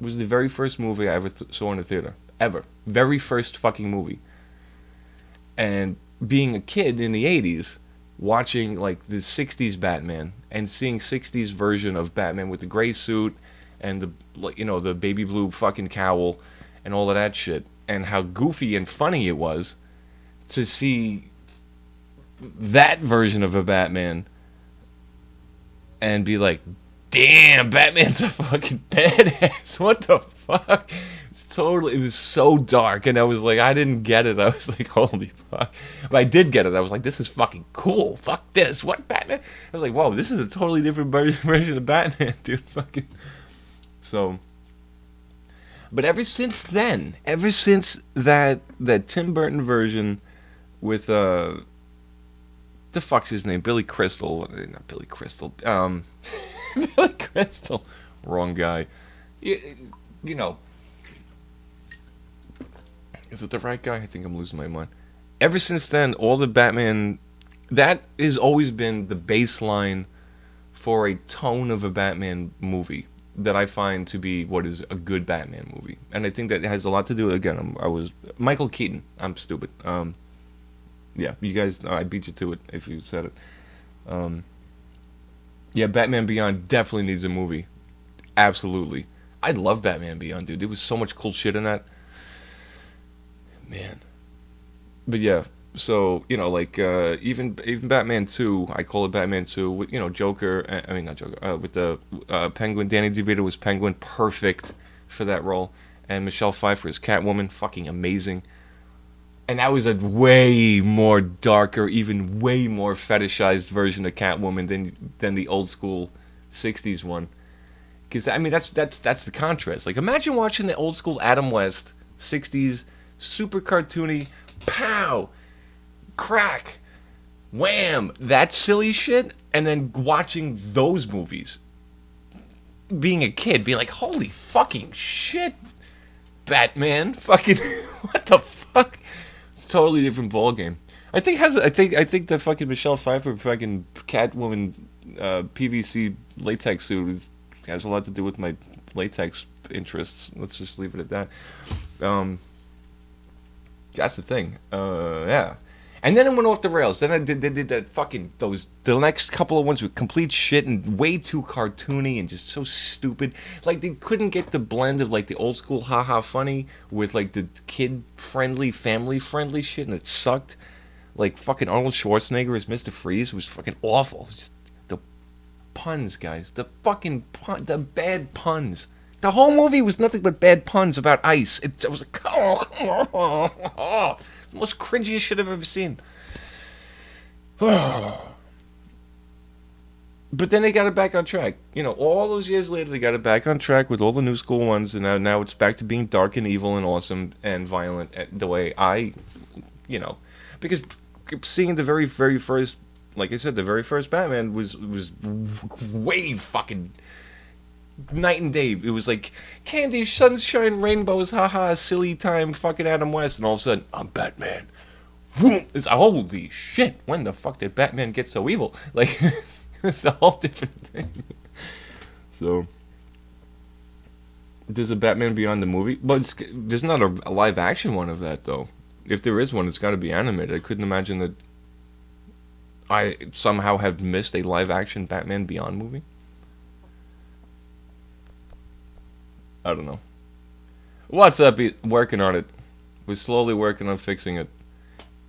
was the very first movie I ever saw in the theater, ever. Very first fucking movie. And being a kid in the 80s, watching like the 60s Batman and seeing 60s version of Batman with the gray suit and the baby blue fucking cowl and all of that shit, and how goofy and funny it was to see that version of a Batman and be like, damn, Batman's a fucking badass. What the fuck? It was so dark, and I was like, I didn't get it. I was like, holy fuck. But I did get it. I was like, this is fucking cool. Fuck this. What, Batman? I was like, whoa, this is a totally different version of Batman, dude. Fucking. So, but ever since then, ever since that Tim Burton version with the fuck's his name, Billy Crystal, not Billy Crystal, Billy Crystal, wrong guy. You know, is it the right guy? I think I'm losing my mind. Ever since then, all the Batman, that has always been the baseline for a tone of a Batman movie that I find to be what is a good Batman movie. And I think that has a lot to do with, again, I was Michael Keaton. I'm stupid. Yeah, you guys, I beat you to it if you said it. Yeah, Batman Beyond definitely needs a movie. Absolutely. I love Batman Beyond, dude. There was so much cool shit in that. Man. But yeah, so, like, even Batman 2, I call it Batman 2, with, Joker, I mean, not Joker, with the Penguin, Danny DeVito was Penguin, perfect for that role, and Michelle Pfeiffer is Catwoman, fucking amazing. And that was a way more darker, even way more fetishized version of Catwoman than the old school 60s one. Because, I mean, that's the contrast. Like, imagine watching the old school Adam West, 60s, super cartoony, pow, crack, wham, that silly shit, and then watching those movies. Being a kid, be like, holy fucking shit, Batman, fucking, what the fuck? It's a totally different ballgame. I think the fucking Michelle Pfeiffer fucking Catwoman PVC latex suit has a lot to do with my latex interests. Let's just leave it at that. That's the thing. Yeah. And then it went off the rails. Then they did that fucking, the next couple of ones were complete shit and way too cartoony and just so stupid. Like, they couldn't get the blend of, like, the old school haha funny with, like, the kid-friendly, family-friendly shit, and it sucked. Like, fucking Arnold Schwarzenegger as Mr. Freeze was fucking awful. Just the puns, guys. The fucking the bad puns. The whole movie was nothing but bad puns about ice. It was like, the most cringiest shit I've ever seen. But then they got it back on track. All those years later, they got it back on track with all the new school ones, and now it's back to being dark and evil and awesome and violent the way because seeing the very, very first, like I said, the very first Batman was way fucking night and day. It was like candy, sunshine, rainbows, haha, silly time, fucking Adam West, and all of a sudden, I'm Batman. It's holy shit. When the fuck did Batman get so evil? Like, it's a whole different thing. So, there's a Batman Beyond the movie, but there's not a live action one of that though. if there is one, it's got to be animated. I couldn't imagine that I somehow have missed a live-action Batman Beyond movie. I don't know. What's up? Working on it. We're slowly working on fixing it.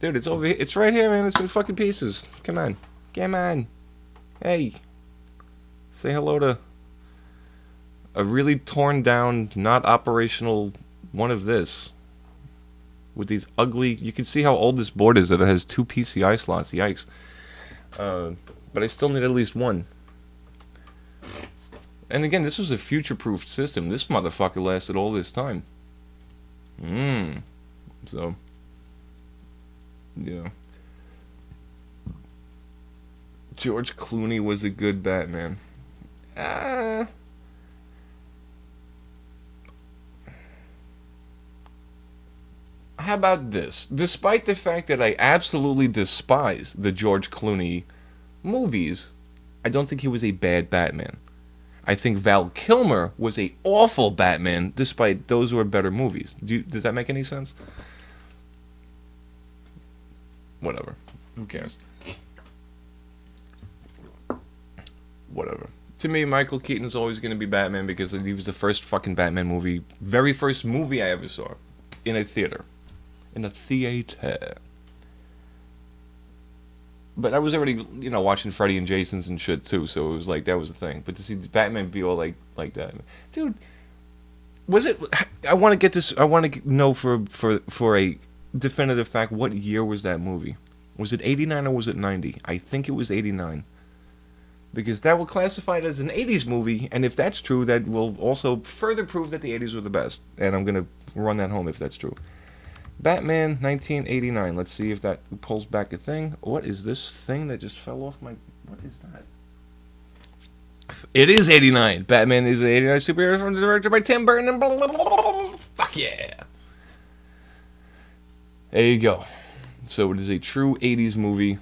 Dude, it's over here. It's right here, man. It's in fucking pieces. Come on. Come on. Hey. Say hello to a really torn down, not operational one of this. With these ugly... You can see how old this board is, that it has 2 PCI slots. Yikes. But I still need at least one. And again, this was a future-proof system. This motherfucker lasted all this time. So... Yeah. George Clooney was a good Batman. How about this? Despite the fact that I absolutely despise the George Clooney movies, I don't think he was a bad Batman. I think Val Kilmer was a awful Batman, despite those were better movies. Does that make any sense? Whatever. Who cares? Whatever. To me, Michael Keaton's always going to be Batman because he was the first fucking Batman movie, very first movie I ever saw in a theater. In a theater. But I was already, watching Freddy and Jason's and shit too, so it was like that was the thing. But to see Batman be all like that, dude, was it? I want to get this. I want to know for a definitive fact, what year was that movie? Was it 89 or was it 90? I think it was 89. Because that will classify it as an 80s movie, and if that's true, that will also further prove that the 80s were the best. And I'm going to run that home if that's true. Batman 1989. Let's see if that pulls back a thing. What is this thing that just fell off my... What is that? It is 89. Batman is an 89 superhero from directed by Tim Burton and blah, blah, blah, blah, blah. Fuck yeah. There you go. So it is a true 80s movie.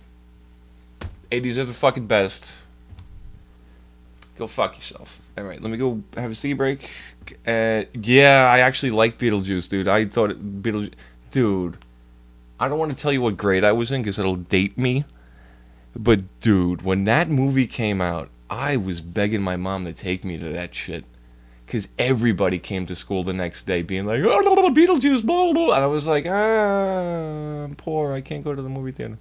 80s are the fucking best. Go fuck yourself. Alright, let me go have a ciggy break. Yeah, I actually like Beetlejuice, dude. I thought Beetlejuice... Dude, I don't want to tell you what grade I was in because it'll date me. But, dude, when that movie came out, I was begging my mom to take me to that shit. Because everybody came to school the next day being like, oh, Beetlejuice, blah, blah, blah. And I was like, I'm poor. I can't go to the movie theater.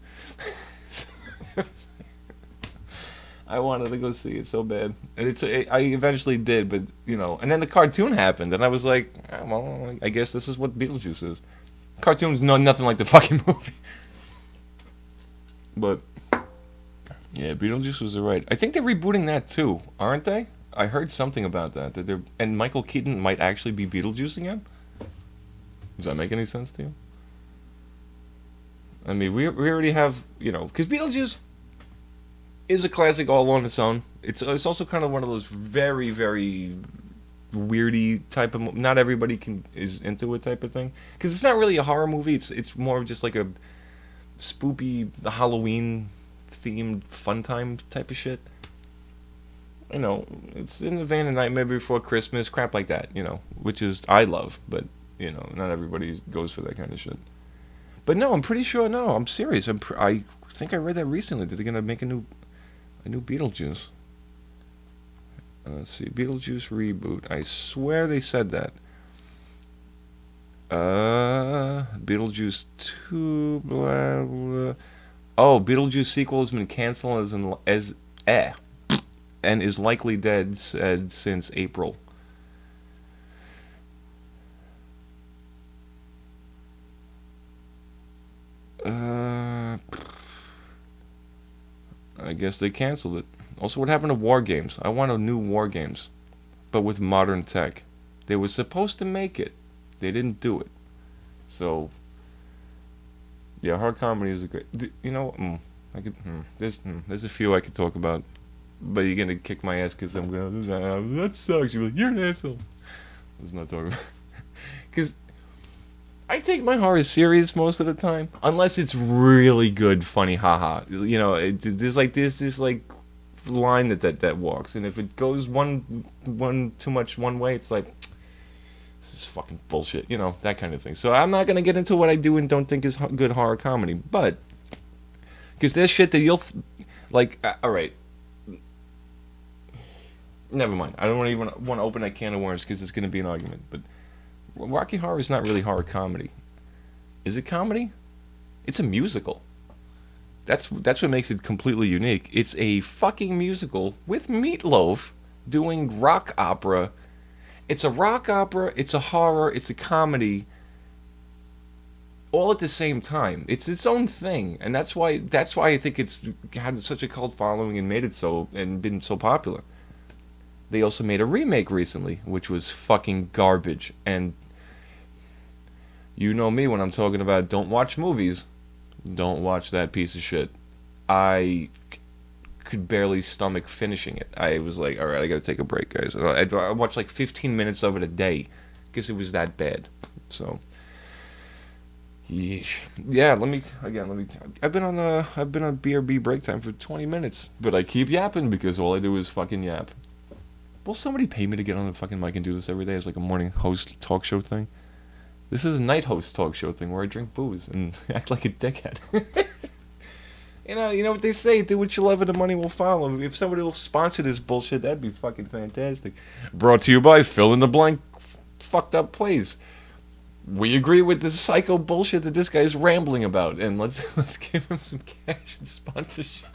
I wanted to go see it so bad. And I eventually did, but, And then the cartoon happened, and I was like, well, I guess this is what Beetlejuice is. Cartoons know nothing like the fucking movie. But, yeah, Beetlejuice was alright. I think they're rebooting that too, aren't they? I heard something about that. And Michael Keaton might actually be Beetlejuice again? Does that make any sense to you? I mean, we already have, because Beetlejuice is a classic all on its own. It's also kind of one of those very, very weirdy type of... Not everybody is into it type of thing. Because it's not really a horror movie. It's more of just like a spoopy, Halloween-themed fun time type of shit. It's in the vein of Nightmare Before Christmas, crap like that, which is... I love, but, not everybody goes for that kind of shit. But no, I'm pretty sure, no, I'm serious. I think I read that recently, that they're going to make a new Beetlejuice. Let's see, Beetlejuice reboot. I swear they said that. Beetlejuice 2, blah, blah. Oh, Beetlejuice sequel has been canceled and is likely dead since April. I guess they canceled it. Also, what happened to War Games? I want a new War Games, but with modern tech. They were supposed to make it. They didn't do it. So, yeah, hard comedy is a great... There's a few I could talk about, but you're going to kick my ass because I'm going to... that sucks. You're like, you're an asshole. Let's not talk about... Because I take my horror serious most of the time, unless it's really good, funny, haha. There's this line that walks, and if it goes one too much one way, it's like, This is fucking bullshit, that kind of thing. So I'm not gonna get into what I do and don't think is good horror comedy, but because there's shit that you'll like. All right, never mind. I don't even want to open that can of worms because it's gonna be an argument. But Rocky Horror is not really horror comedy. Is it comedy? It's a musical. That's what makes it completely unique. It's a fucking musical with Meatloaf doing rock opera. It's a rock opera, it's a horror, it's a comedy, all at the same time. It's its own thing, and that's why I think it's had such a cult following and made it so and been so popular. They also made a remake recently, which was fucking garbage. And you know me when I'm talking about don't watch movies. Don't watch that piece of shit. I could barely stomach finishing it. I was like, all right, I gotta take a break, guys. I watched like 15 minutes of it a day because it was that bad. So, yeesh. Yeah, let me. I've been on BRB break time for 20 minutes, but I keep yapping because all I do is fucking yap. Will somebody pay me to get on the fucking mic and do this every day as like a morning host talk show thing? This is a night host talk show thing where I drink booze and act like a dickhead. You know what they say, do what you love and the money will follow. If somebody will sponsor this bullshit, that'd be fucking fantastic. Brought to you by fill in the blank fucked up plays. We agree with this psycho bullshit that this guy's rambling about, and let's give him some cash and sponsorship.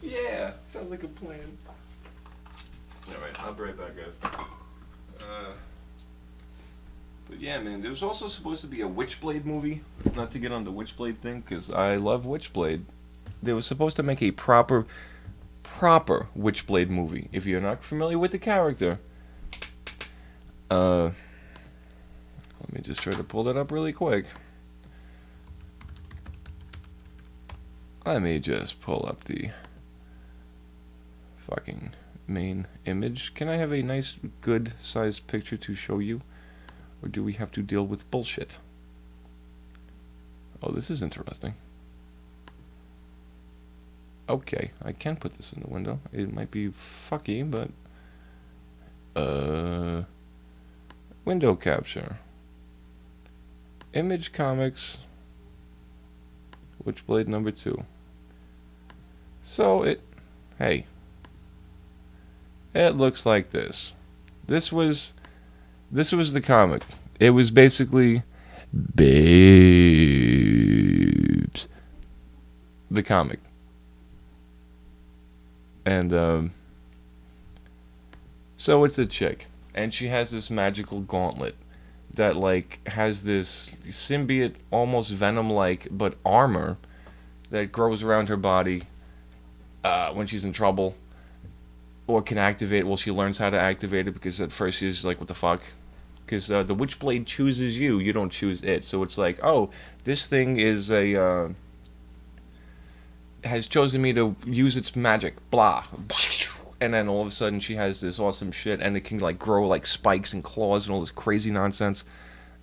Yeah, sounds like a plan. Alright, I'll be right back, guys. But yeah, man, there was also supposed to be a Witchblade movie. Not to get on the Witchblade thing, because I love Witchblade. They were supposed to make a proper Witchblade movie. If you're not familiar with the character, let me just try to pull that up really quick. Let me just pull up the fucking main image. Can I have a nice, good-sized picture to show you? Or do we have to deal with bullshit? Oh, this is interesting. Okay, I can put this in the window. It might be fucky, but... window capture. Image Comics. Witchblade number 2. So hey. It looks like this. This was the comic. It was basically Babes. The comic. And so it's a chick, and she has this magical gauntlet that like has this symbiote, almost venom-like, but armor that grows around her body when she's in trouble, or can activate. Well, she learns how to activate it because at first she's like, "What the fuck?" Because the Witchblade chooses you; you don't choose it. So it's like, oh, this thing is has chosen me to use its magic. Blah. And then all of a sudden she has this awesome shit, and it can like grow like spikes and claws and all this crazy nonsense,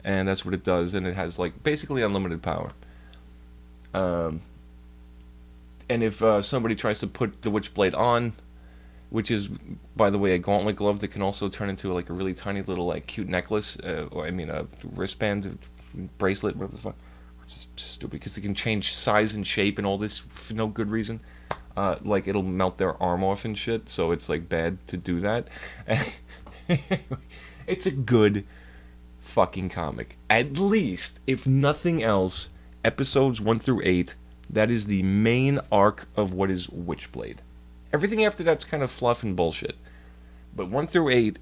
and that's what it does. And it has like basically unlimited power. And if somebody tries to put the Witchblade on, which is, by the way, a gauntlet glove that can also turn into like a really tiny little like cute necklace, or I mean a wristband, bracelet, whatever the fuck, which is stupid because it can change size and shape and all this for no good reason. Like it'll melt their arm off and shit, so it's like bad to do that. It's a good fucking comic. At least, if nothing else, episodes 1 through 8, that is the main arc of what is Witchblade. Everything after that's kind of fluff and bullshit. But 1 through 8,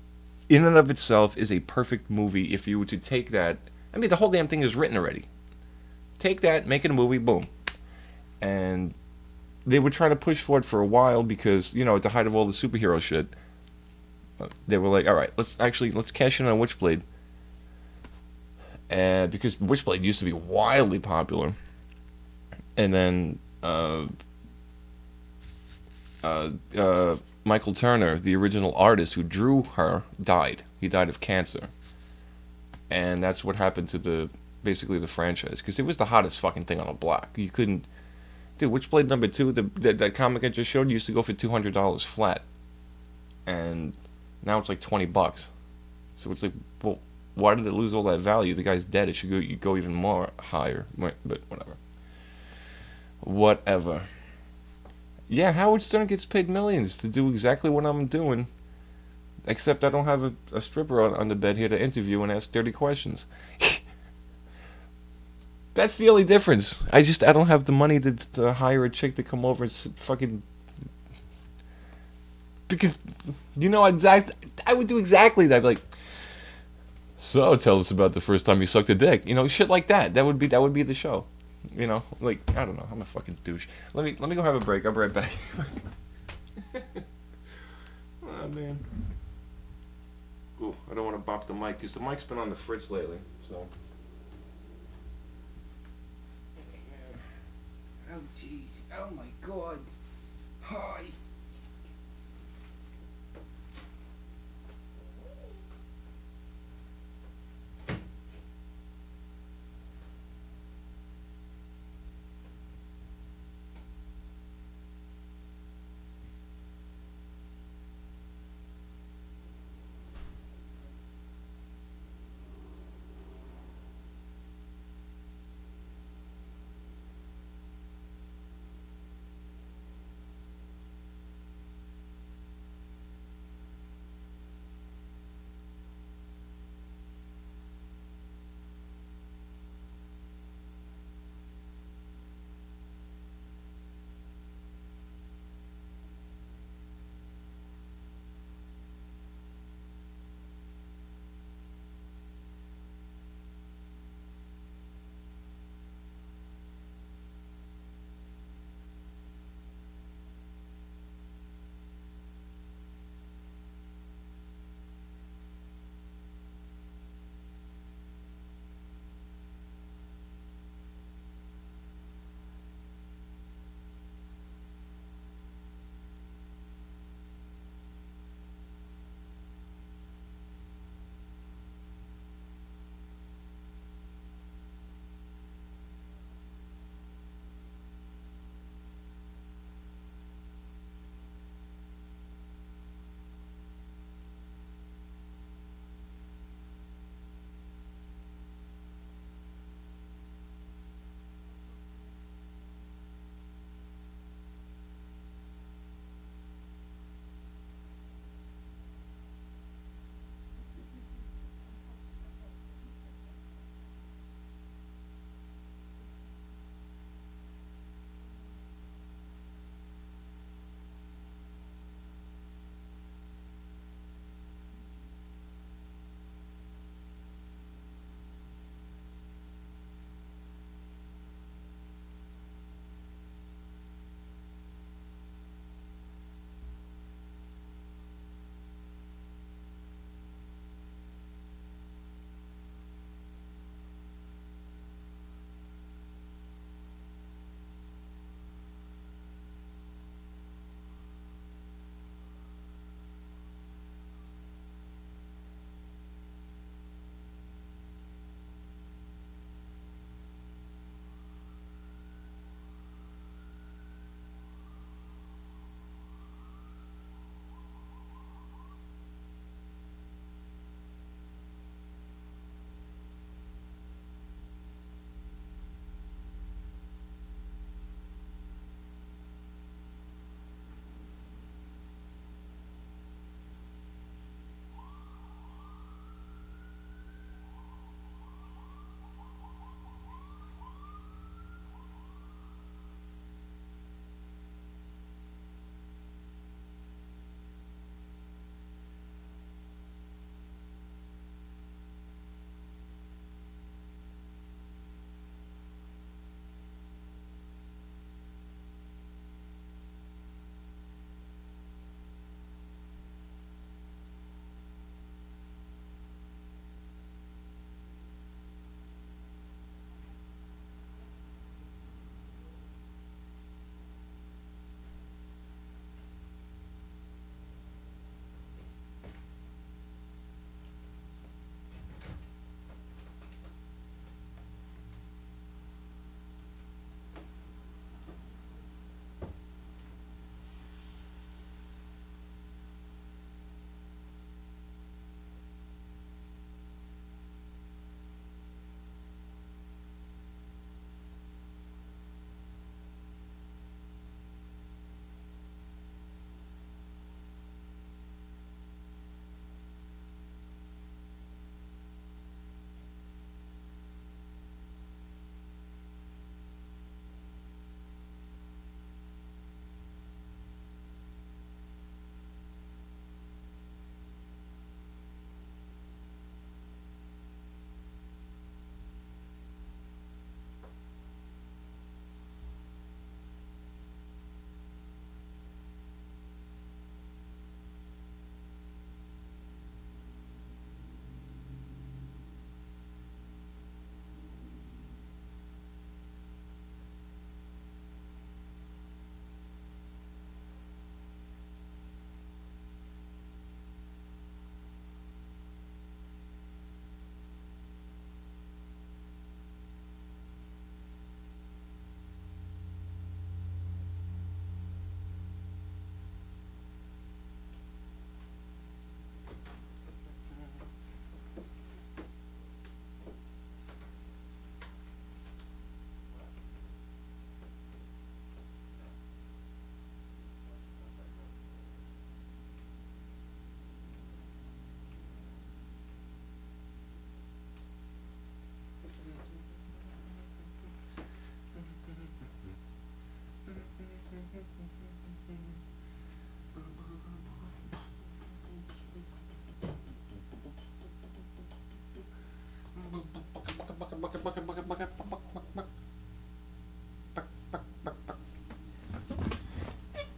in and of itself, is a perfect movie if you were to take that. I mean, the whole damn thing is written already. Take that, make it a movie, boom. And they were trying to push for it for a while because, you know, at the height of all the superhero shit, they were like, alright, let's cash in on Witchblade. Because Witchblade used to be wildly popular. And then, Michael Turner, the original artist who drew her, died. He died of cancer. And that's what happened to basically the franchise. Because it was the hottest fucking thing on the block. You couldn't... Dude, Witchblade number 2, that comic I just showed you used to go for $200 flat. And now it's like $20. So it's like, well, why did it lose all that value? The guy's dead. It should go even more higher. But whatever. Whatever. Yeah, Howard Stern gets paid millions to do exactly what I'm doing, except I don't have a stripper on the bed here to interview and ask dirty questions. That's the only difference. I don't have the money to hire a chick to come over and fucking. Because, I would do exactly that. I'd be like, so tell us about the first time you sucked a dick. Shit like that. That would be the show. Like, I don't know. I'm a fucking douche. Let me go have a break. I'll be right back. Oh man. Ooh, I don't want to bop the mic because the mic's been on the fritz lately. So. Oh jeez. Oh my god. Hi.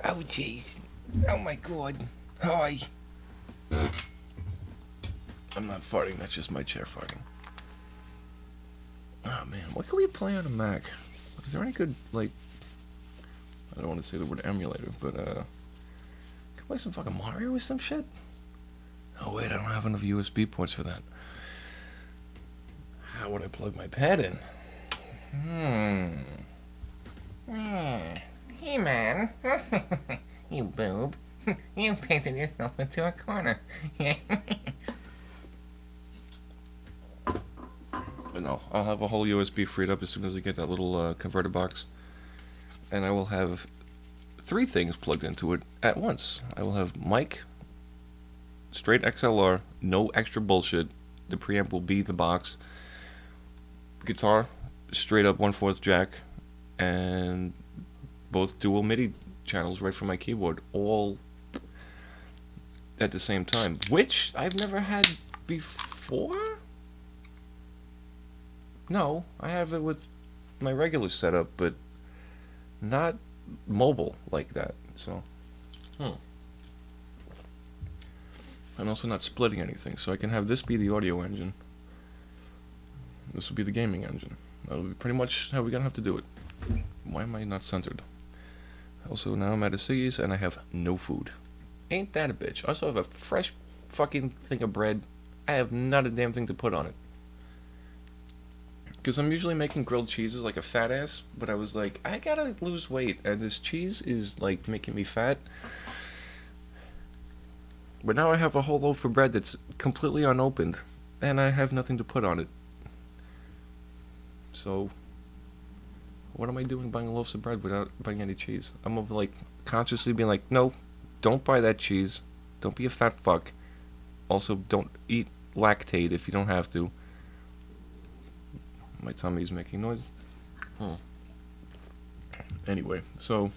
Oh jeez. Oh my god. Hi. I'm not farting, that's just my chair farting. Oh man, what can we play on a Mac? Is there any good, like, I don't want to say the word emulator, but can play some fucking Mario or some shit? Oh wait, I don't have enough USB ports for that. How would I plug my pad in? Hey man. You boob. You painted yourself into a corner. But no, I'll have a whole USB freed up as soon as I get that little converter box. And I will have 3 things plugged into it at once. I will have mic, straight XLR, no extra bullshit. The preamp will be the box. Guitar, straight up 1/4 jack, and both dual MIDI channels right from my keyboard, all at the same time, which I've never had before? No, I have it with my regular setup, but not mobile like that, so. I'm also not splitting anything, so I can have this be the audio engine. This will be the gaming engine. That'll be pretty much how we're gonna have to do it. Why am I not centered? Also, now I'm at a Siggy's and I have no food. Ain't that a bitch? I also have a fresh fucking thing of bread. I have not a damn thing to put on it. Because I'm usually making grilled cheeses like a fat ass, but I was like, I gotta lose weight, and this cheese is like making me fat. But now I have a whole loaf of bread that's completely unopened, and I have nothing to put on it. So, what am I doing buying loaves of bread without buying any cheese? I'm like consciously being like, no, don't buy that cheese. Don't be a fat fuck. Also, don't eat lactate if you don't have to. My tummy's making noise. Anyway, so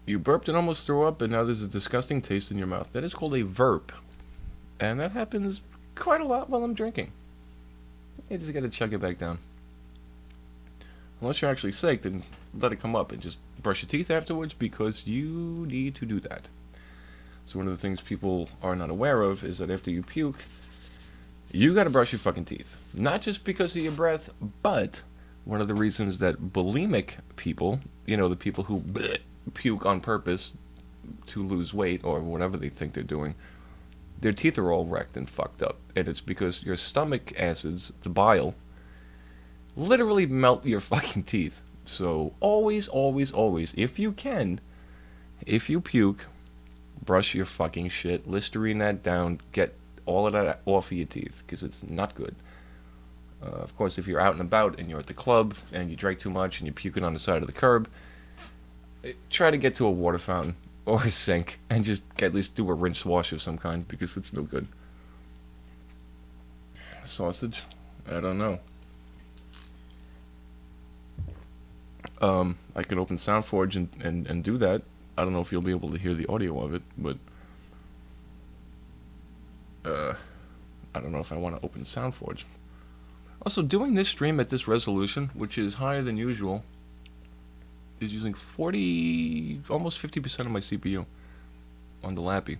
you burped and almost threw up, and now there's a disgusting taste in your mouth. That is called a verp. And that happens quite a lot while I'm drinking. You just gotta chug it back down. Unless you're actually sick, then let it come up and just brush your teeth afterwards, because you need to do that. So one of the things people are not aware of is that after you puke, you gotta brush your fucking teeth. Not just because of your breath, but one of the reasons that bulimic people, you know, the people who puke on purpose to lose weight or whatever they think they're doing, their teeth are all wrecked and fucked up. And it's because your stomach acids, the bile, literally melt your fucking teeth. So always, always, always, if you can, if you puke, brush your fucking shit, Listerine that down, get all of that off of your teeth, because it's not good. Of course, if you're out and about and you're at the club and you drank too much and you're puking on the side of the curb, try to get to a water fountain or a sink and just at least do a rinse wash of some kind, because it's no good. Sausage? I don't know. I could open SoundForge and do that. I don't know if you'll be able to hear the audio of it, but I don't know if I want to open SoundForge. Also, doing this stream at this resolution, which is higher than usual, is using 40, almost 50% of my CPU on the Lappie.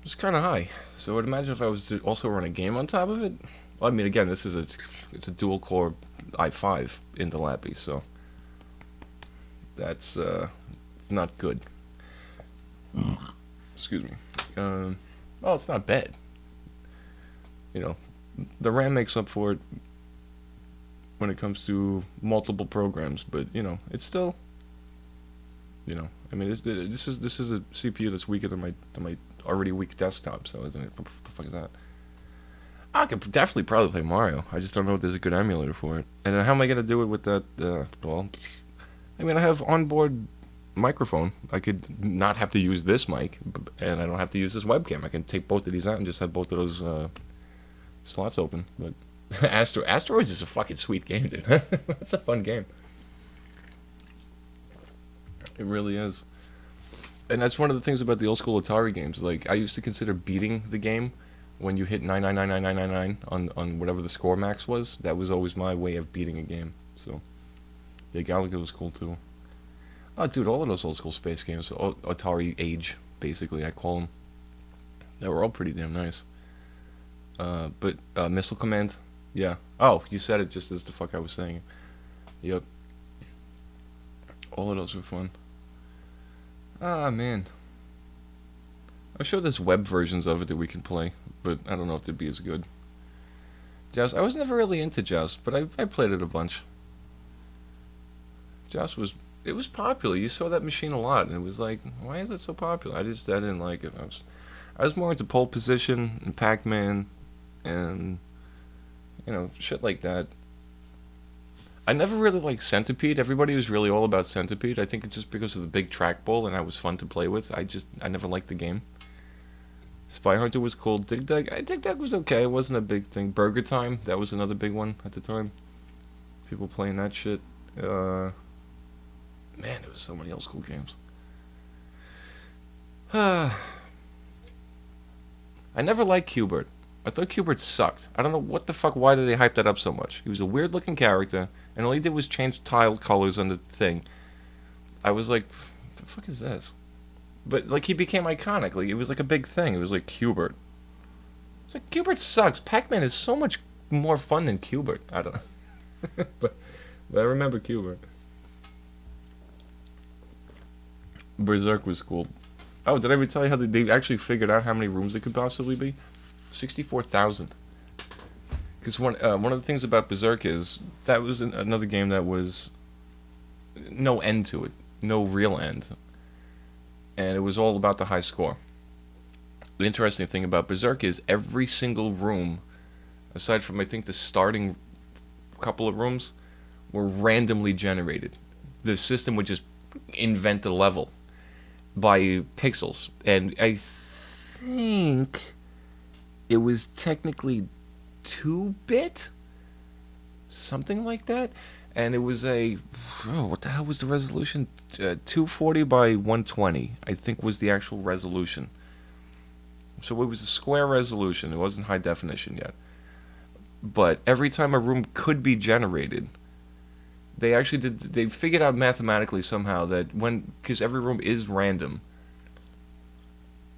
It's kind of high. So I'd imagine if I was to also run a game on top of it. Well, I mean, again, it's a dual core i5 in the Lappie, so that's not good. Excuse me. Well, it's not bad. You know, the RAM makes up for it when it comes to multiple programs, but you know, it's still, you know, I mean, this is a CPU that's weaker than my already weak desktop. So what the fuck is that? I could definitely probably play Mario. I just don't know if there's a good emulator for it. And then how am I gonna do it with that? Well, I mean, I have onboard microphone. I could not have to use this mic, and I don't have to use this webcam. I can take both of these out and just have both of those slots open. But Asteroids is a fucking sweet game, dude. That's a fun game. It really is. And that's one of the things about the old school Atari games. Like, I used to consider beating the game when you hit 9999999 on whatever the score max was. That was always my way of beating a game. So yeah, Galaga was cool too. Oh, dude, all of those old school space games, Atari Age, basically, I call them. They were all pretty damn nice. But Missile Command, yeah. Oh, you said it just as the fuck I was saying it. Yep. All of those were fun. Ah, man. I'm sure there's web versions of it that we can play, but I don't know if they'd be as good. Joust, I was never really into Joust, but I played it a bunch. Joust was popular. You saw that machine a lot, and it was like, why is it so popular? I didn't like it. I was more into Pole Position and Pac-Man and shit like that. I never really liked Centipede. Everybody was really all about Centipede. I think it's just because of the big trackball and I was fun to play with. I never liked the game. Spy Hunter was cool. Dig Dug was okay. It wasn't a big thing. Burger Time, that was another big one at the time. People playing that shit. Man, there was so many old school games. I never liked Q*bert. I thought Q*bert sucked. I don't know what the fuck, why did they hype that up so much? He was a weird looking character, and all he did was change tile colors on the thing. I was like, what the fuck is this? But, like, he became iconic. Like, it was like a big thing. It was like Q*bert. It's like, Q*bert sucks. Pac-Man is so much more fun than Q*bert. I don't know. but I remember Q*bert. Berserk was cool. Oh, did I ever tell you how they actually figured out how many rooms it could possibly be? 64,000. Because one of the things about Berserk is that was another game that was no end to it, no real end, and it was all about the high score. The interesting thing about Berserk is every single room, aside from I think the starting couple of rooms, were randomly generated. The system would just invent a level by pixels, and I think it was technically 2-bit, something like that, and it was what the hell was the resolution? 240 by 120, I think, was the actual resolution. So it was a square resolution. It wasn't high definition yet. But every time a room could be generated, they figured out mathematically somehow that because every room is random,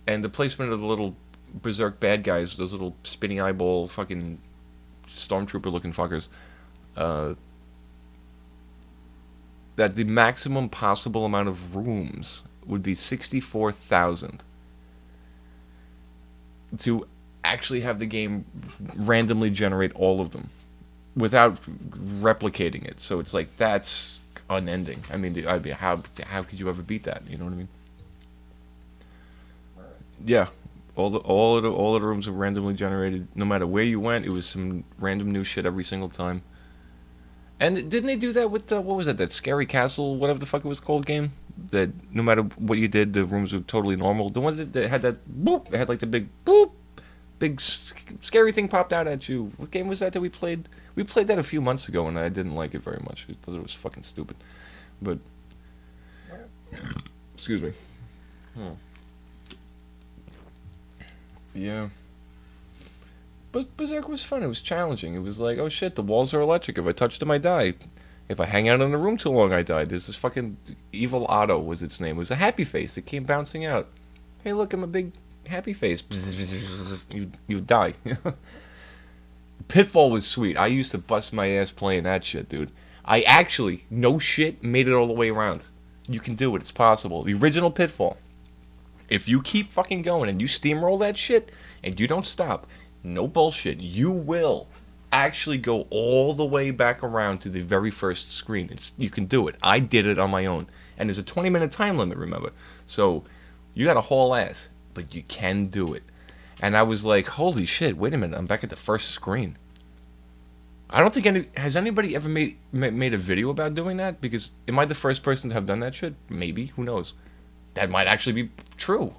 and the placement of the little Berserk bad guys, those little spinny eyeball fucking stormtrooper looking fuckers, that the maximum possible amount of rooms would be 64,000 to actually have the game randomly generate all of them without replicating it. So it's like, that's unending. I mean, how could you ever beat that? You know what I mean? Yeah. All of the rooms were randomly generated. No matter where you went, it was some random new shit every single time. And didn't they do that with what was it? That Scary Castle, whatever the fuck it was called, game? That no matter what you did, the rooms were totally normal. The ones that had that boop, it had like the big boop, big scary thing popped out at you. What game was that we played? We played that a few months ago, and I didn't like it very much. I thought it was fucking stupid. But excuse me. Yeah. But Berserk was fun. It was challenging. It was like, oh shit, the walls are electric. If I touch them, I die. If I hang out in the room too long, I die. There's this fucking Evil Otto was its name. It was a happy face that came bouncing out. Hey, look, I'm a big happy face. You die. Pitfall was sweet. I used to bust my ass playing that shit, dude. I actually, no shit, made it all the way around. You can do it. It's possible. The original Pitfall. If you keep fucking going and you steamroll that shit and you don't stop, no bullshit, you will actually go all the way back around to the very first screen. You can do it. I did it on my own. And there's a 20-minute time limit, remember? So you got to haul ass, but you can do it. And I was like, holy shit, wait a minute, I'm back at the first screen. I don't think has anybody ever made a video about doing that? Because am I the first person to have done that shit? Maybe, who knows? That might actually be true.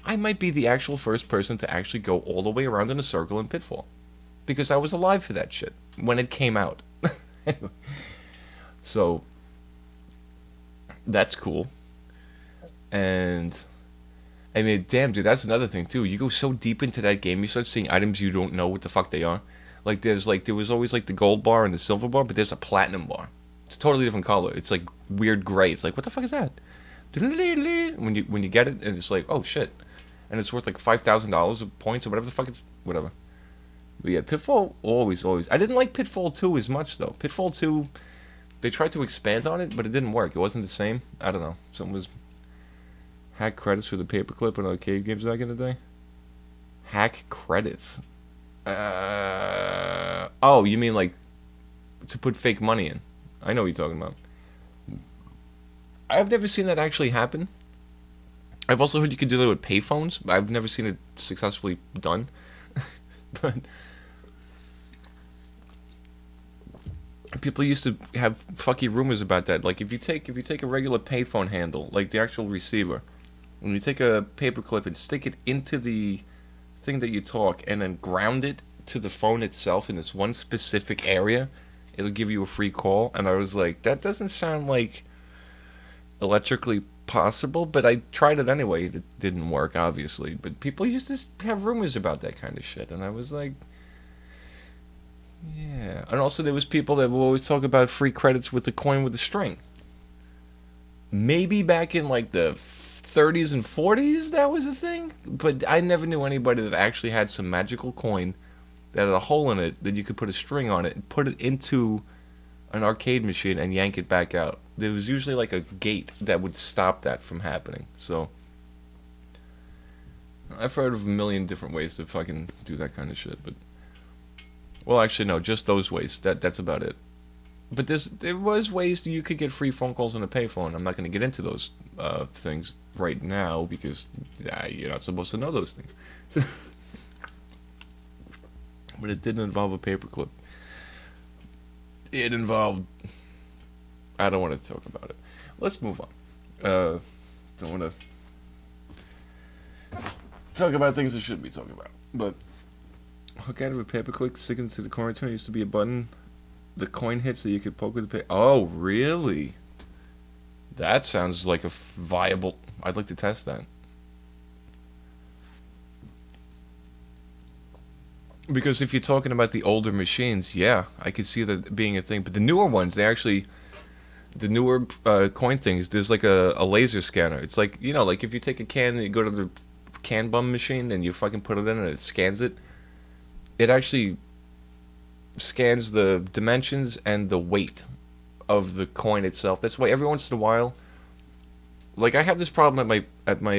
I might be the actual first person to actually go all the way around in a circle in Pitfall. Because I was alive for that shit when it came out. So, that's cool. And I mean, damn, dude, that's another thing too. You go so deep into that game, you start seeing items you don't know what the fuck they are. There was always like the gold bar and the silver bar, but there's a platinum bar. It's a totally different color. It's like weird gray. It's like, what the fuck is that? When you get it, and it's like, oh shit, and it's worth like $5,000 of points or whatever the fuck. Whatever. But yeah, Pitfall always. I didn't like Pitfall 2 as much though. Pitfall 2, they tried to expand on it, but it didn't work. It wasn't the same. I don't know. Something was hack credits for the paperclip in arcade games back in the day. Hack credits. Oh, you mean like to put fake money in? I know what you're talking about. I've never seen that actually happen. I've also heard you could do that with payphones, but I've never seen it successfully done. But people used to have fucky rumors about that. Like if you take a regular payphone handle, like the actual receiver, when you take a paperclip and stick it into the thing that you talk, and then ground it to the phone itself in this one specific area, it'll give you a free call. And I was like, that doesn't sound like electrically possible, but I tried it anyway. It didn't work, obviously. But people used to have rumors about that kind of shit, and I was like, yeah. And also there was people that would always talk about free credits with the coin with the string. Maybe back in like the 30s and 40s that was a thing, but I never knew anybody that actually had some magical coin that had a hole in it that you could put a string on it and put it into an arcade machine and yank it back out. There was usually like a gate that would stop that from happening. So I've heard of a million different ways to fucking do that kind of shit, but well, actually no, just those ways. That's about it. But there was ways that you could get free phone calls on a payphone. I'm not going to get into those things right now because you're not supposed to know those things. But it didn't involve a paperclip. It involved... I don't want to talk about it. Let's move on. Don't want to talk about things I shouldn't be talking about. But hook out of a paperclip, stick it to the coin return. Used to be a button. The coin hits that you could poke with the paper. Oh, really? That sounds like a viable... I'd like to test that. Because if you're talking about the older machines, yeah, I could see that being a thing. But the newer ones, the newer coin things, there's like a laser scanner. It's like, like if you take a can and you go to the can bum machine and you fucking put it in and it scans it, it actually scans the dimensions and the weight of the coin itself. That's why every once in a while, like I have this problem at my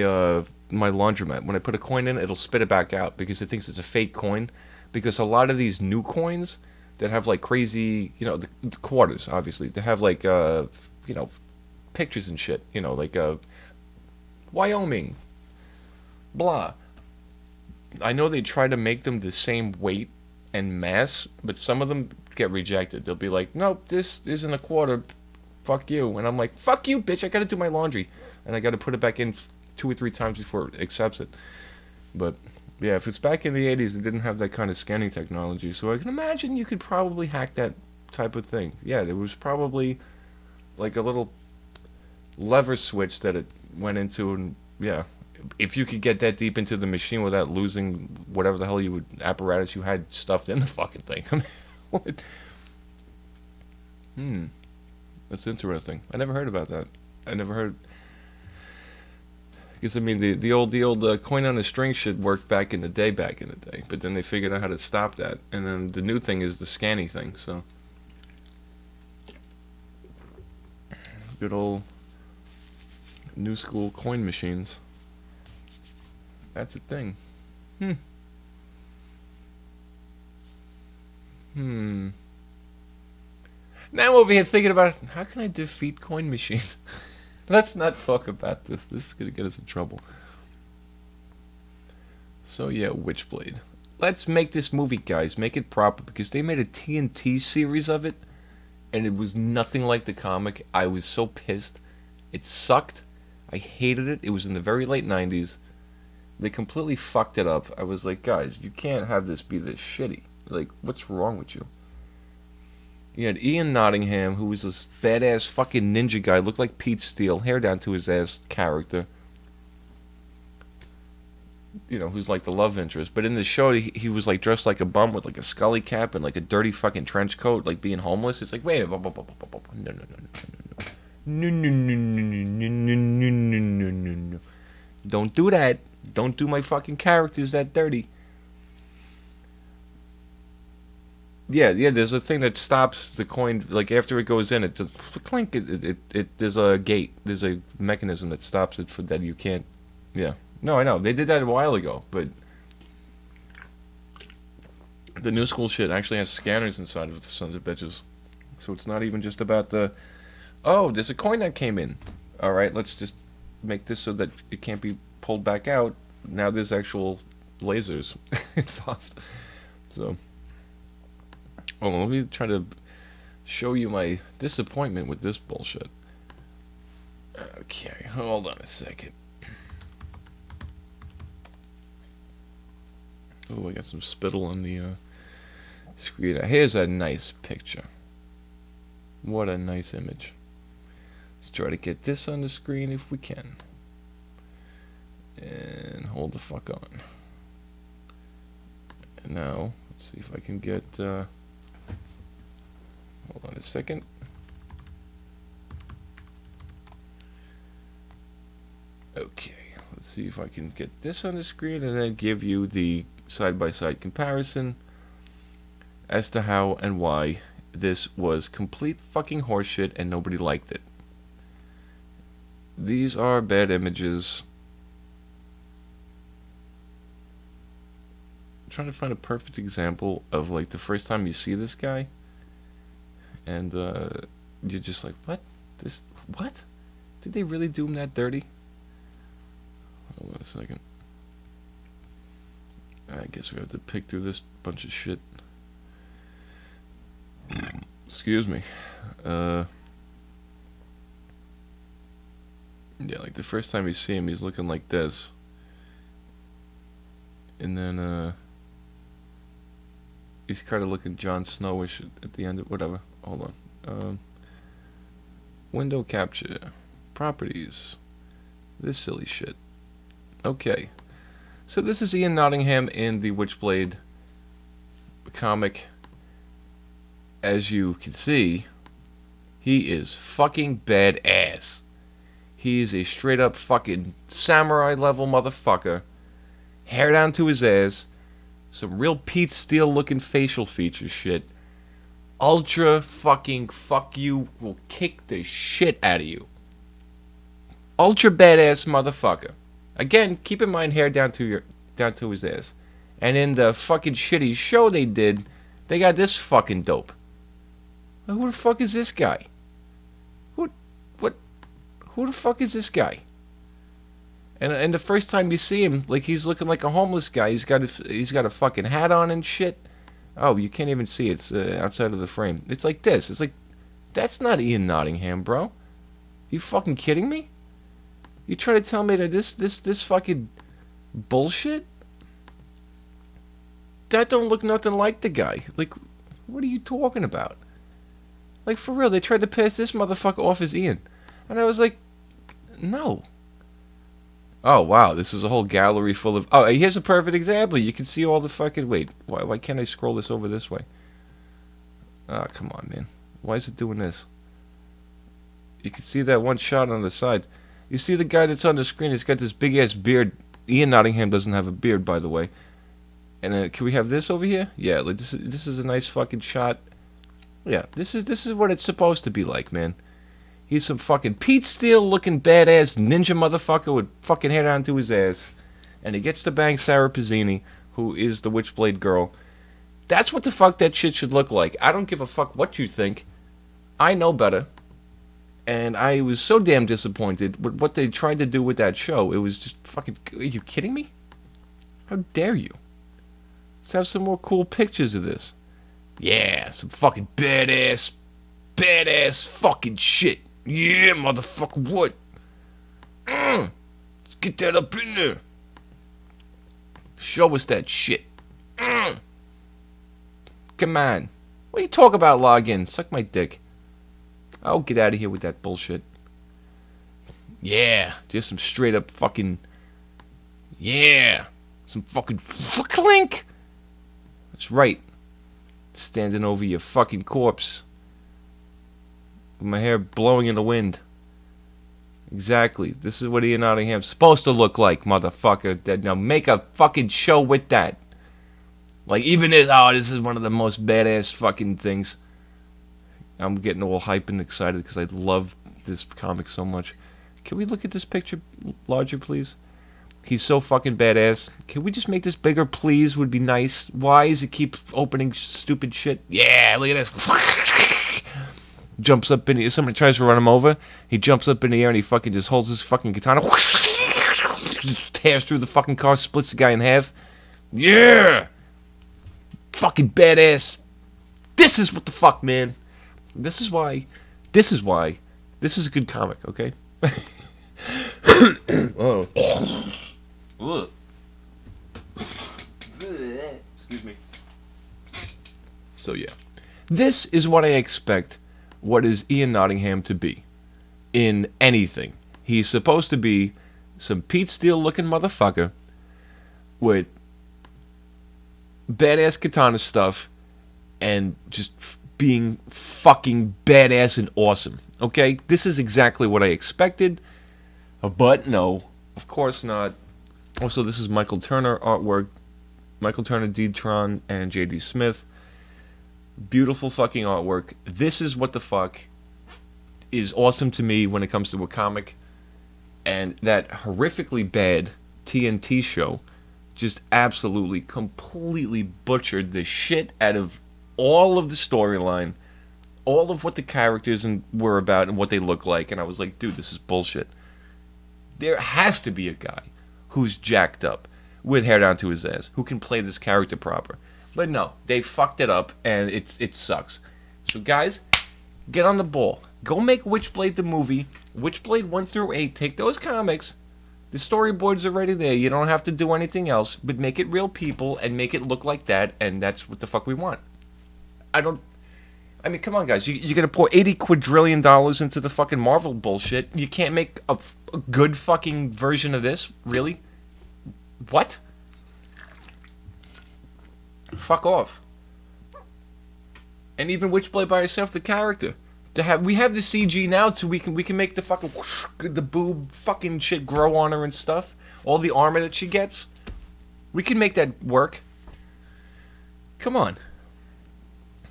laundromat. When I put a coin in, it'll spit it back out because it thinks it's a fake coin. Because a lot of these new coins that have like crazy, the quarters, obviously, they have like, pictures and shit, like Wyoming, blah. I know they try to make them the same weight and mass, but some of them get rejected. They'll be like, nope, this isn't a quarter, fuck you. And I'm like, fuck you, bitch, I gotta do my laundry. And I gotta put it back in 2 or 3 times before it accepts it. But... yeah, if it's back in the 80s, it didn't have that kind of scanning technology. So I can imagine you could probably hack that type of thing. Yeah, there was probably like a little lever switch that it went into. And yeah, if you could get that deep into the machine without losing whatever the hell apparatus you had stuffed in the fucking thing. I mean, what? That's interesting. I never heard about that. I never heard... because, I mean, the old coin on a string shit worked back in the day, But then they figured out how to stop that. And then the new thing is the scanning thing, so. Good old new school coin machines. That's a thing. Now I'm over here thinking about, how can I defeat coin machines? Let's not talk about this. This is going to get us in trouble. So yeah, Witchblade. Let's make this movie, guys. Make it proper, because they made a TNT series of it, and it was nothing like the comic. I was so pissed. It sucked. I hated it. It was in the very late 90s. They completely fucked it up. I was like, guys, you can't have this be this shitty. Like, what's wrong with you? You had Ian Nottingham, who was this badass fucking ninja guy, looked like Pete Steele, hair down to his ass character. who's like the love interest. But in the show, he was like dressed like a bum with like a scully cap and like a dirty fucking trench coat, like being homeless. It's like, wait, no, no, no, no, no, no, no, no. Don't do that. Don't do my fucking characters that dirty. Yeah, there's a thing that stops the coin, like after it goes in, it just clink. There's a gate. There's a mechanism that stops it for that you can't. Yeah. No, I know they did that a while ago, but the new school shit actually has scanners inside of it, the sons of bitches. So it's not even just about the. Oh, there's a coin that came in. All right, let's just make this so that it can't be pulled back out. Now there's actual lasers involved. So. Hold on, let me try to show you my disappointment with this bullshit. Okay, hold on a second. Oh, I got some spittle on the screen. Here's a nice picture. What a nice image. Let's try to get this on the screen if we can. And hold the fuck on. And now, let's see if I can get... hold on a second. Okay, let's see if I can get this on the screen and then give you the side-by-side comparison as to how and why this was complete fucking horseshit and nobody liked it. These are bad images. I'm trying to find a perfect example of like the first time you see this guy. And you're just like, what? What? Did they really do him that dirty? Hold on a second. I guess we have to pick through this bunch of shit. Excuse me. Yeah, like the first time you see him, he's looking like this. And then, he's kind of looking Jon Snowish at the end of whatever. Hold on. Window capture. Properties. This silly shit. Okay. So this is Ian Nottingham in the Witchblade comic. As you can see, he is fucking badass. He's a straight up fucking samurai level motherfucker. Hair down to his ass. Some real Pete Steele looking facial features shit. Ultra fucking fuck you, will kick the shit out of you. Ultra badass motherfucker. Again, keep in mind hair down to his ass. And in the fucking shitty show they did, they got this fucking dope. Like, who the fuck is this guy? Who the fuck is this guy? And the first time you see him, like he's looking like a homeless guy. He's got a fucking hat on and shit. Oh, you can't even see it. It's outside of the frame. It's like this. It's like, that's not Ian Nottingham, bro. You fucking kidding me? You trying to tell me that this fucking bullshit? That don't look nothing like the guy. Like, what are you talking about? Like, for real, they tried to pass this motherfucker off as Ian. And I was like, no. Oh, wow, this is a whole gallery full of... Oh, here's a perfect example. You can see all the fucking... Wait, why can't I scroll this over this way? Oh, come on, man. Why is it doing this? You can see that one shot on the side. You see the guy that's on the screen? He's got this big-ass beard. Ian Nottingham doesn't have a beard, by the way. And can we have this over here? Yeah, like this is a nice fucking shot. Yeah, this is what it's supposed to be like, man. He's some fucking Pete Steele looking badass ninja motherfucker with fucking hair down to his ass. And he gets to bang Sarah Pizzini, who is the Witchblade girl. That's what the fuck that shit should look like. I don't give a fuck what you think. I know better. And I was so damn disappointed with what they tried to do with that show. It was just fucking... Are you kidding me? How dare you? Let's have some more cool pictures of this. Yeah, some fucking badass fucking shit. Yeah, motherfucker, what? Let's get that up in there. Show us that shit. Come on. What are you talking about, login? Suck my dick. Oh, get out of here with that bullshit. Yeah, just some straight up fucking... Yeah. Some fucking clink. That's right. Standing over your fucking corpse. With my hair blowing in the wind. Exactly. This is what Ian Nottingham's supposed to look like, motherfucker. Now make a fucking show with that. Like, even this, this is one of the most badass fucking things. I'm getting all hype and excited because I love this comic so much. Can we look at this picture larger, please? He's so fucking badass. Can we just make this bigger, please? Would be nice. Why does it keep opening stupid shit? Yeah, look at this. Jumps up in the air. Somebody tries to run him over. He jumps up in the air and he fucking just holds his fucking katana. Tears through the fucking car, splits the guy in half. Yeah! Fucking badass. This is what the fuck, man. This is why. This is a good comic, okay? Oh. Excuse me. So yeah. This is what I expect what is Ian Nottingham to be. In anything. He's supposed to be some Pete Steele looking motherfucker with badass katana stuff and just being fucking badass and awesome. Okay? This is exactly what I expected. But no, of course not. Also, this is Michael Turner artwork. Michael Turner, D-Tron, and J.D. Smith. Beautiful fucking artwork. This is what the fuck is awesome to me when it comes to a comic. And that horrifically bad TNT show just absolutely, completely butchered the shit out of all of the storyline, all of what the characters were about and what they look like. And I was like, dude, this is bullshit. There has to be a guy who's jacked up with hair down to his ass who can play this character proper. But no, they fucked it up and it sucks. So guys, get on the ball. Go make Witchblade the movie. Witchblade 1 through 8. Take those comics. The storyboards are already there. You don't have to do anything else. But make it real people and make it look like that. And that's what the fuck we want. I mean, come on, guys. You're going to pour $80 quadrillion into the fucking Marvel bullshit. You can't make a good fucking version of this? Really? What? Fuck off. And even Witchblade by herself, the character. We have the CG now, so we can make the fucking the boob fucking shit grow on her and stuff. All the armor that she gets. We can make that work. Come on.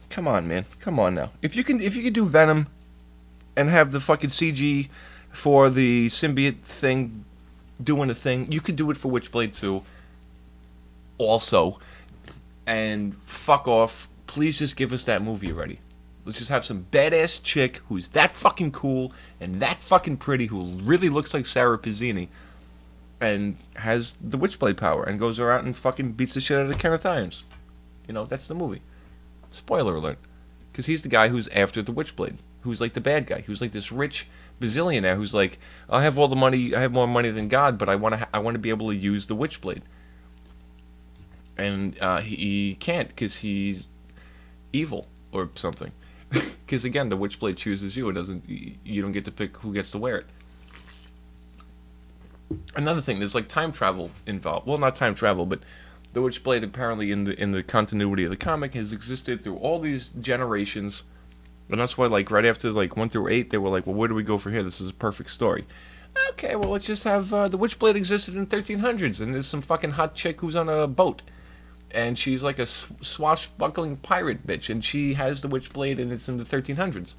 Come on, man. Come on now. If you can do Venom and have the fucking CG for the symbiote thing doing a thing, you could do it for Witchblade 2 also. And fuck off. Please just give us that movie already. Let's just have some badass chick who's that fucking cool and that fucking pretty, who really looks like Sarah Pizzini and has the Witchblade power and goes around and fucking beats the shit out of Kenneth Irons. You know, that's the movie. Spoiler alert. Because he's the guy who's after the Witchblade. Who's like the bad guy. Who's like this rich bazillionaire who's like, I have all the money, I have more money than God, but I want to be able to use the Witchblade. And he can't because he's evil or something. Because again, the Witchblade chooses you. You don't get to pick who gets to wear it. Another thing, there's like time travel involved. Well, not time travel, but the Witchblade apparently in the continuity of the comic has existed through all these generations, and that's why like right after like 1 through 8, they were like, well, where do we go from here? This is a perfect story. Okay, well, let's just have the Witchblade existed in 1300s, and there's some fucking hot chick who's on a boat. And she's like a swashbuckling pirate bitch, and she has the Witchblade, and it's in the 1300s.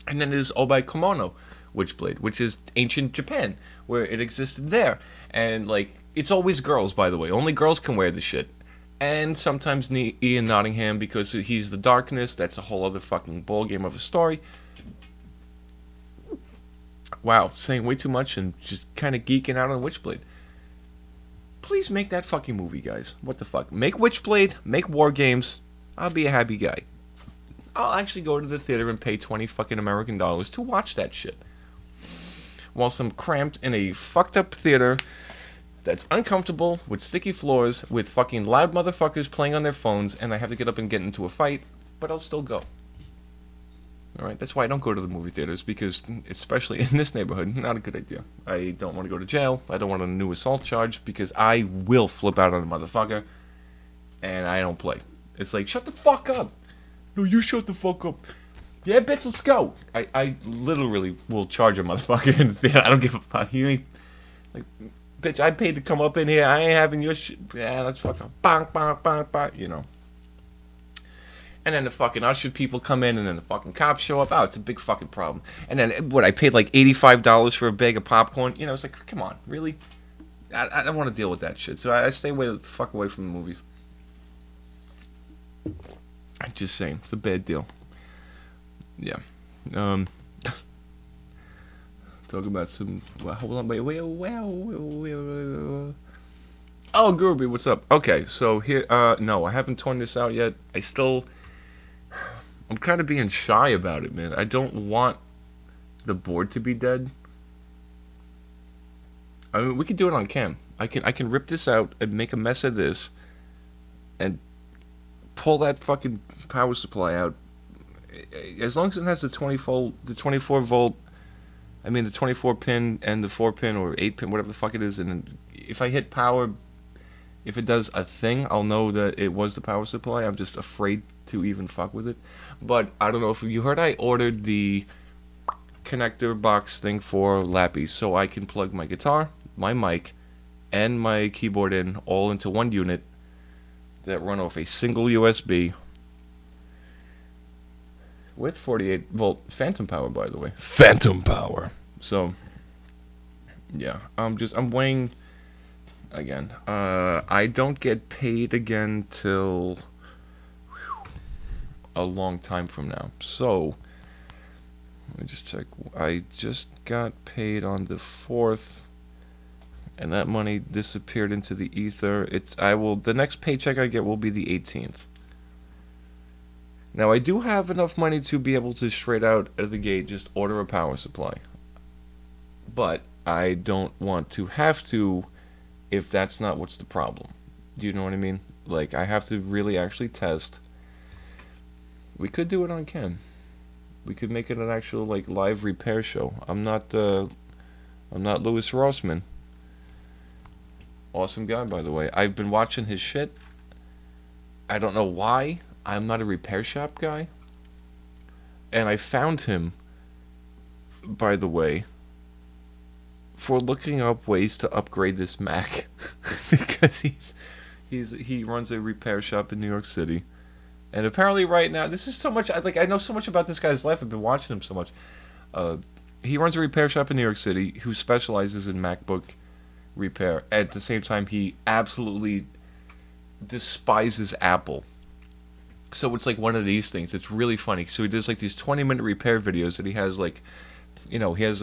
And then there's Obai Komono Witchblade, which is ancient Japan, where it existed there. And like, it's always girls, by the way. Only girls can wear the shit. And sometimes Ian Nottingham, because he's the darkness. That's a whole other fucking ballgame of a story. Wow, saying way too much and just kind of geeking out on Witchblade. Please make that fucking movie, guys. What the fuck? Make Witchblade, make War Games. I'll be a happy guy. I'll actually go to the theater and pay 20 fucking American dollars to watch that shit. Whilst I'm cramped in a fucked up theater that's uncomfortable, with sticky floors, with fucking loud motherfuckers playing on their phones, and I have to get up and get into a fight, but I'll still go. All right, that's why I don't go to the movie theaters, because especially in this neighborhood, not a good idea. I don't want to go to jail. I don't want a new assault charge, because I will flip out on a motherfucker, and I don't play. It's like, shut the fuck up. No, you shut the fuck up. Yeah, bitch, let's go. I literally will charge a motherfucker in the theater. I don't give a fuck. You ain't, like, bitch, I paid to come up in here. I ain't having your shit. Yeah, let's fucking bang, bang, bang, bang, you know. And then the fucking usher people come in, and then the fucking cops show up. Oh, it's a big fucking problem. And then, what, I paid like $85 for a bag of popcorn? You know, it's like, come on, really? I don't want to deal with that shit. So I stay the fuck away from the movies. I'm just saying, it's a bad deal. Yeah. Talk about some... Well, hold on, wait. Oh, Groovy, what's up? Okay, so here... no, I haven't torn this out yet. I'm kind of being shy about it, man. I don't want the board to be dead. I mean, we could do it on cam. I can rip this out and make a mess of this and pull that fucking power supply out. As long as it has the 24 volt, I mean the 24 pin and the 4 pin or 8 pin, whatever the fuck it is, and if I hit power, if it does a thing, I'll know that it was the power supply. I'm just afraid to even fuck with it. But I don't know if you heard, I ordered the connector box thing for Lappie, so I can plug my guitar, my mic, and my keyboard in all into one unit that run off a single USB with 48 volt phantom power, by the way. Phantom power. So yeah, I'm weighing again. I don't get paid again till a long time from now. So let me just check. I just got paid on the 4th, and that money disappeared into the ether. The next paycheck I get will be the 18th. Now I do have enough money to be able to straight out of the gate just order a power supply. But I don't want to have to if that's not what's the problem. Do you know what I mean? Like, I have to really actually test. We could do it on cam. We could make it an actual like live repair show. I'm not Louis Rossman. Awesome guy, by the way. I've been watching his shit. I don't know why. I'm not a repair shop guy. And I found him, by the way, for looking up ways to upgrade this Mac. Because he runs a repair shop in New York City. And apparently right now, this is so much, I know so much about this guy's life. I've been watching him so much. He runs a repair shop in New York City who specializes in MacBook repair. At the same time, he absolutely despises Apple. So it's like one of these things. It's really funny. So he does like these 20-minute repair videos, and he has like, he has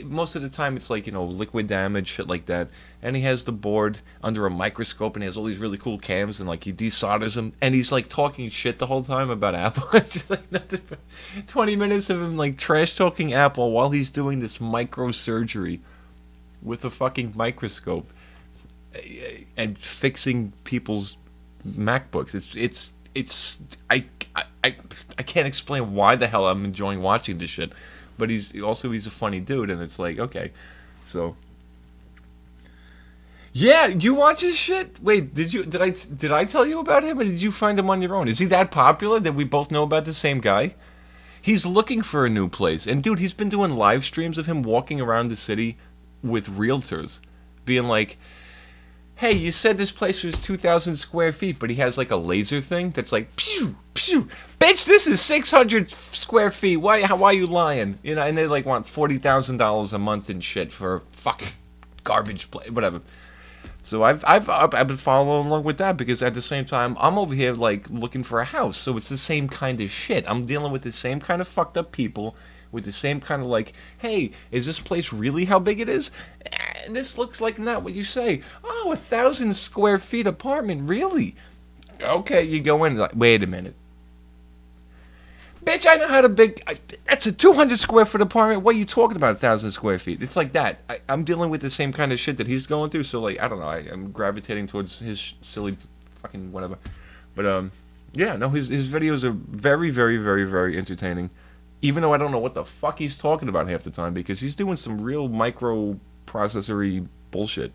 most of the time it's like, liquid damage, shit like that. And he has the board under a microscope, and he has all these really cool cams, and like he desolders them, and he's like talking shit the whole time about Apple. It's just like nothing but 20 minutes of him like trash talking Apple while he's doing this microsurgery with a fucking microscope and fixing people's MacBooks. I can't explain why the hell I'm enjoying watching this shit, but he's a funny dude, and it's like, okay, so yeah, you watch his shit. Wait, did I tell you about him, or did you find him on your own? Is he that popular that we both know about the same guy? He's looking for a new place, and dude, he's been doing live streams of him walking around the city with realtors, being like, hey, you said this place was 2,000 square feet, but he has like a laser thing that's like, pew, pew. Bitch, this is 600 square feet. Why are you lying? And they like want $40,000 a month and shit for fucking garbage place, whatever. So I've been following along with that, because at the same time, I'm over here like looking for a house. So it's the same kind of shit. I'm dealing with the same kind of fucked up people with the same kind of like, hey, is this place really how big it is? This looks like not what you say. Oh, 1,000 square feet apartment, really? Okay, you go in, like, wait a minute. Bitch, I know how to that's a 200 square foot apartment. What are you talking about, 1,000 square feet? It's like that. I'm dealing with the same kind of shit that he's going through, so, like, I don't know. I'm gravitating towards his silly fucking whatever. But, Yeah, no, his videos are very, very, very, very entertaining. Even though I don't know what the fuck he's talking about half the time because he's doing some real microprocessory bullshit.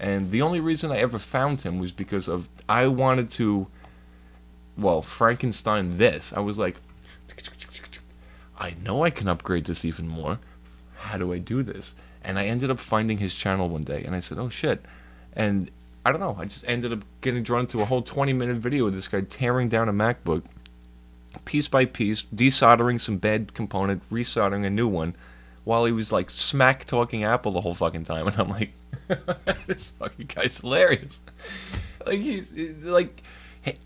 And the only reason I ever found him was because of I wanted to, well, Frankenstein this. I was like, I know I can upgrade this even more. How do I do this? And I ended up finding his channel one day, and I said, oh shit. And I don't know, I just ended up getting drawn into a whole 20-minute video of this guy tearing down a MacBook, piece by piece, desoldering some bad component, resoldering a new one, while he was like smack talking Apple the whole fucking time. And I'm like, this fucking guy's hilarious. Like he's like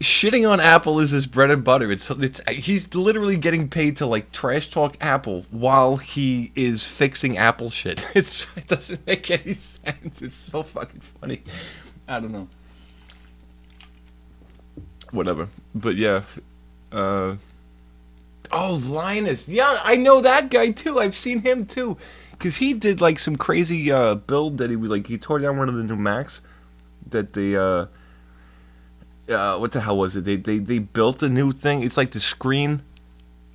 shitting on Apple is his bread and butter. It's he's literally getting paid to like trash talk Apple while he is fixing Apple shit. It doesn't make any sense. It's so fucking funny. I don't know. Whatever. But yeah. Oh, Linus. Yeah, I know that guy too. I've seen him too. Because he did like some crazy build that he was like, he tore down one of the new Macs that they, what the hell was it? They built a new thing. It's like the screen,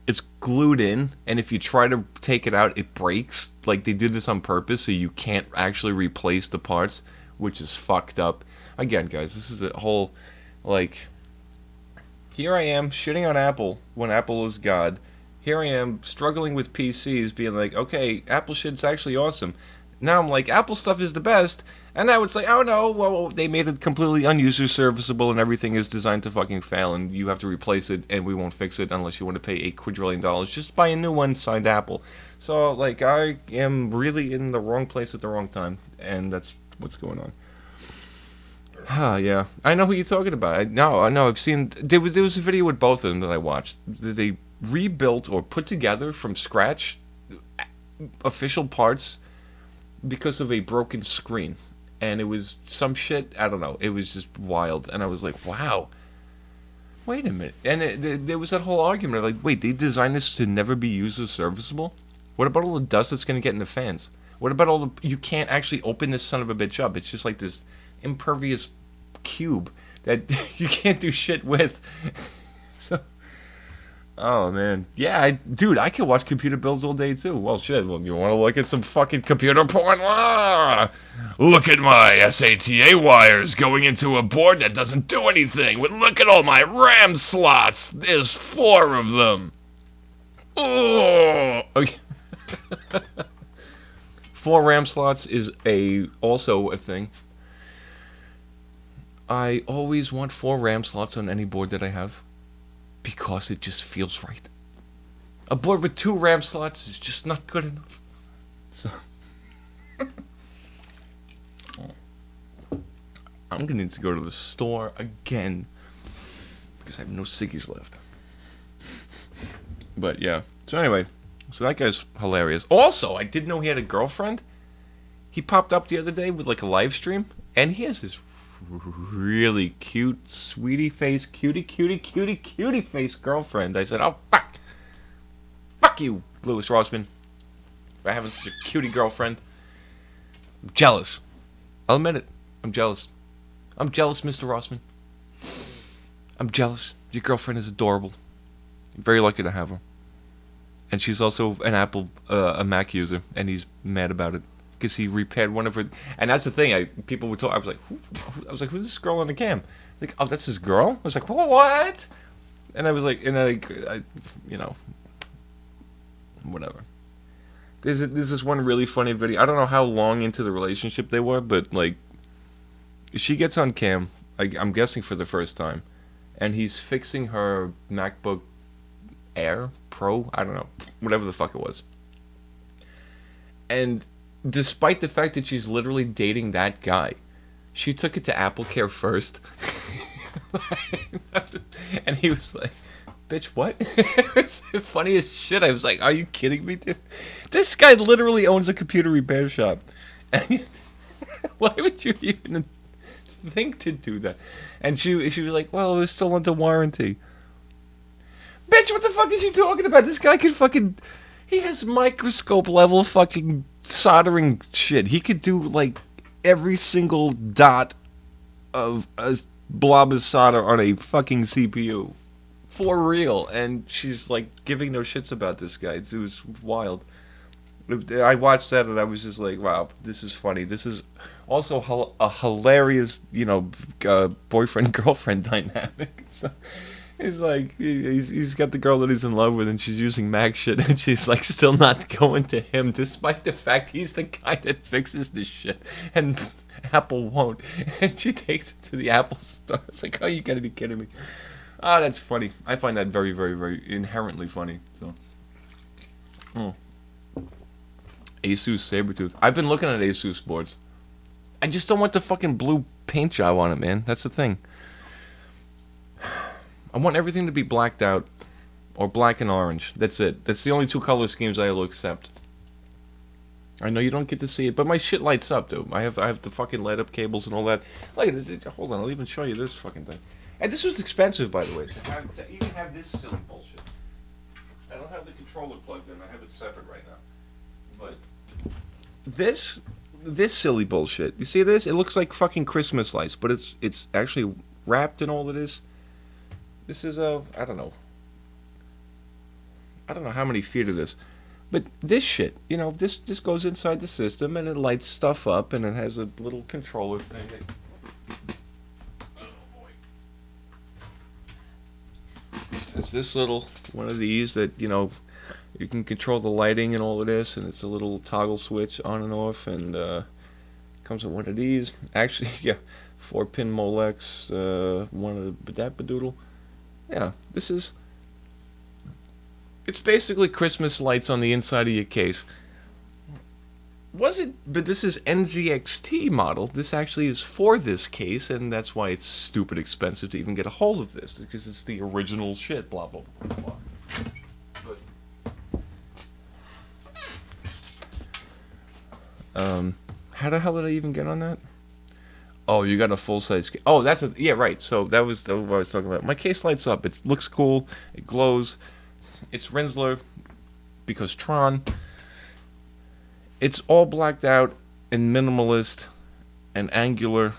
it's glued in, and if you try to take it out, it breaks. Like they did this on purpose so you can't actually replace the parts, which is fucked up. Again, guys, this is a whole, like, here I am shitting on Apple when Apple is God. Here I am struggling with PCs, being like, okay, Apple shit's actually awesome. Now I'm like, Apple stuff is the best. And now it's like, oh no, well, they made it completely unuser serviceable and everything is designed to fucking fail and you have to replace it and we won't fix it unless you want to pay $8 quadrillion. Just buy a new one signed Apple. So, like, I am really in the wrong place at the wrong time. And that's what's going on. Yeah. I know who you're talking about. I know, I've seen, there was a video with both of them that I watched. They rebuilt or put together from scratch official parts because of a broken screen. And it was some shit, I don't know, it was just wild. And I was like, wow, wait a minute. And there was that whole argument of like, wait, they designed this to never be user serviceable? What about all the dust that's going to get in the fans? What about all the, you can't actually open this son of a bitch up. It's just like this impervious cube that you can't do shit with. So, oh man, yeah, dude, I can watch computer builds all day too. Well, shit. Well, you want to look at some fucking computer porn? Look at my SATA wires going into a board that doesn't do anything. But look at all my RAM slots. There's 4 of them. Oh, okay. 4 RAM slots is also a thing. I always want 4 RAM slots on any board that I have. Because it just feels right. A board with 2 RAM slots is just not good enough. So I'm gonna need to go to the store again because I have no ciggies left. But yeah. So anyway, so that guy's hilarious. Also, I didn't know he had a girlfriend. He popped up the other day with like a live stream, and he has this really cute, cutie face girlfriend. I said, oh, fuck you, Louis Rossman, for having such a cutie girlfriend. I'm jealous. I'll admit it. I'm jealous. I'm jealous, Mr. Rossman. I'm jealous. Your girlfriend is adorable. I'm very lucky to have her. And she's also an a Mac user, and he's mad about it. Because he repaired one of her, and that's the thing. People would talk. I was like, who's this girl on the cam? Like, oh, that's his girl. I was like, what? And I was like, and I you know, whatever. There's this one really funny video. I don't know how long into the relationship they were, but like, she gets on cam. I'm guessing for the first time, and he's fixing her MacBook Air Pro. I don't know, whatever the fuck it was, and despite the fact that she's literally dating that guy, she took it to AppleCare first. And he was like, bitch, what? It was funny as shit. I was like, are you kidding me, dude? This guy literally owns a computer repair shop. And why would you even think to do that? And she was like, well, it was still under warranty. Bitch, what the fuck is she talking about? This guy can fucking... He has microscope level fucking soldering shit. He could do like every single dot of a blob of solder on a fucking CPU. For real. And she's like giving no shits about this guy. It was wild. I watched that and I was just like, wow, this is funny. This is also a hilarious, boyfriend girlfriend dynamic. So, he's like, he's got the girl that he's in love with, and she's using Mac shit, and she's like still not going to him, despite the fact he's the guy that fixes this shit, and Apple won't. And she takes it to the Apple store. It's like, oh, you gotta be kidding me. Ah, that's funny. I find that very, very, very inherently funny. So. Asus Sabertooth. I've been looking at Asus boards. I just don't want the fucking blue paint job on it, man. That's the thing. I want everything to be blacked out. Or black and orange. That's it. That's the only two color schemes I will accept. I know you don't get to see it, but my shit lights up, dude. I have the fucking light up cables and all that. Look at it. Hold on, I'll even show you this fucking thing. And this was expensive, by the way, to even have this silly bullshit. I don't have the controller plugged in. I have it separate right now. But this silly bullshit. You see this? It looks like fucking Christmas lights, but it's actually wrapped in all of this. This is I don't know how many feet of this. But this shit, this goes inside the system and it lights stuff up and it has a little controller thing. It's this little one of these that, you can control the lighting and all of this, and it's a little toggle switch on and off, and comes with one of these. Actually, yeah, 4-pin Molex, one of the Bedapadoodle. Yeah, it's basically Christmas lights on the inside of your case. But this is NZXT model. This actually is for this case, and that's why it's stupid expensive to even get a hold of this, because it's the original shit, blah, blah, blah, blah. But, how the hell did I even get on that? Oh, you got a full-size case. Oh, yeah, right. So that was what I was talking about. My case lights up. It looks cool. It glows. It's Rinsler, because Tron. It's all blacked out and minimalist and angular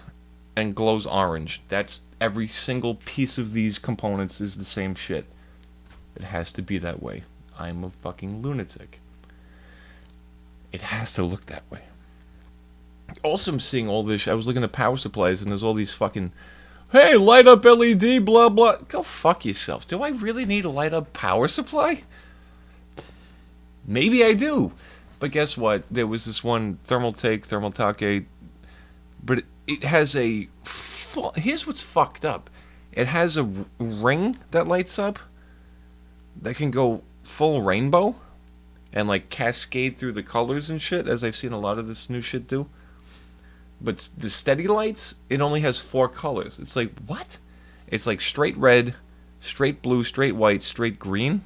and glows orange. That's every single piece of these components is the same shit. It has to be that way. I'm a fucking lunatic. It has to look that way. Also, I'm seeing all this. I was looking at power supplies and there's all these fucking, hey, light up LED, blah, blah. Go fuck yourself. Do I really need a light up power supply? Maybe I do. But guess what? There was this one Thermaltake, but it has here's what's fucked up. It has a ring that lights up that can go full rainbow and like cascade through the colors and shit, as I've seen a lot of this new shit do. But the steady lights, it only has 4 colors. It's like, what? It's like straight red, straight blue, straight white, straight green,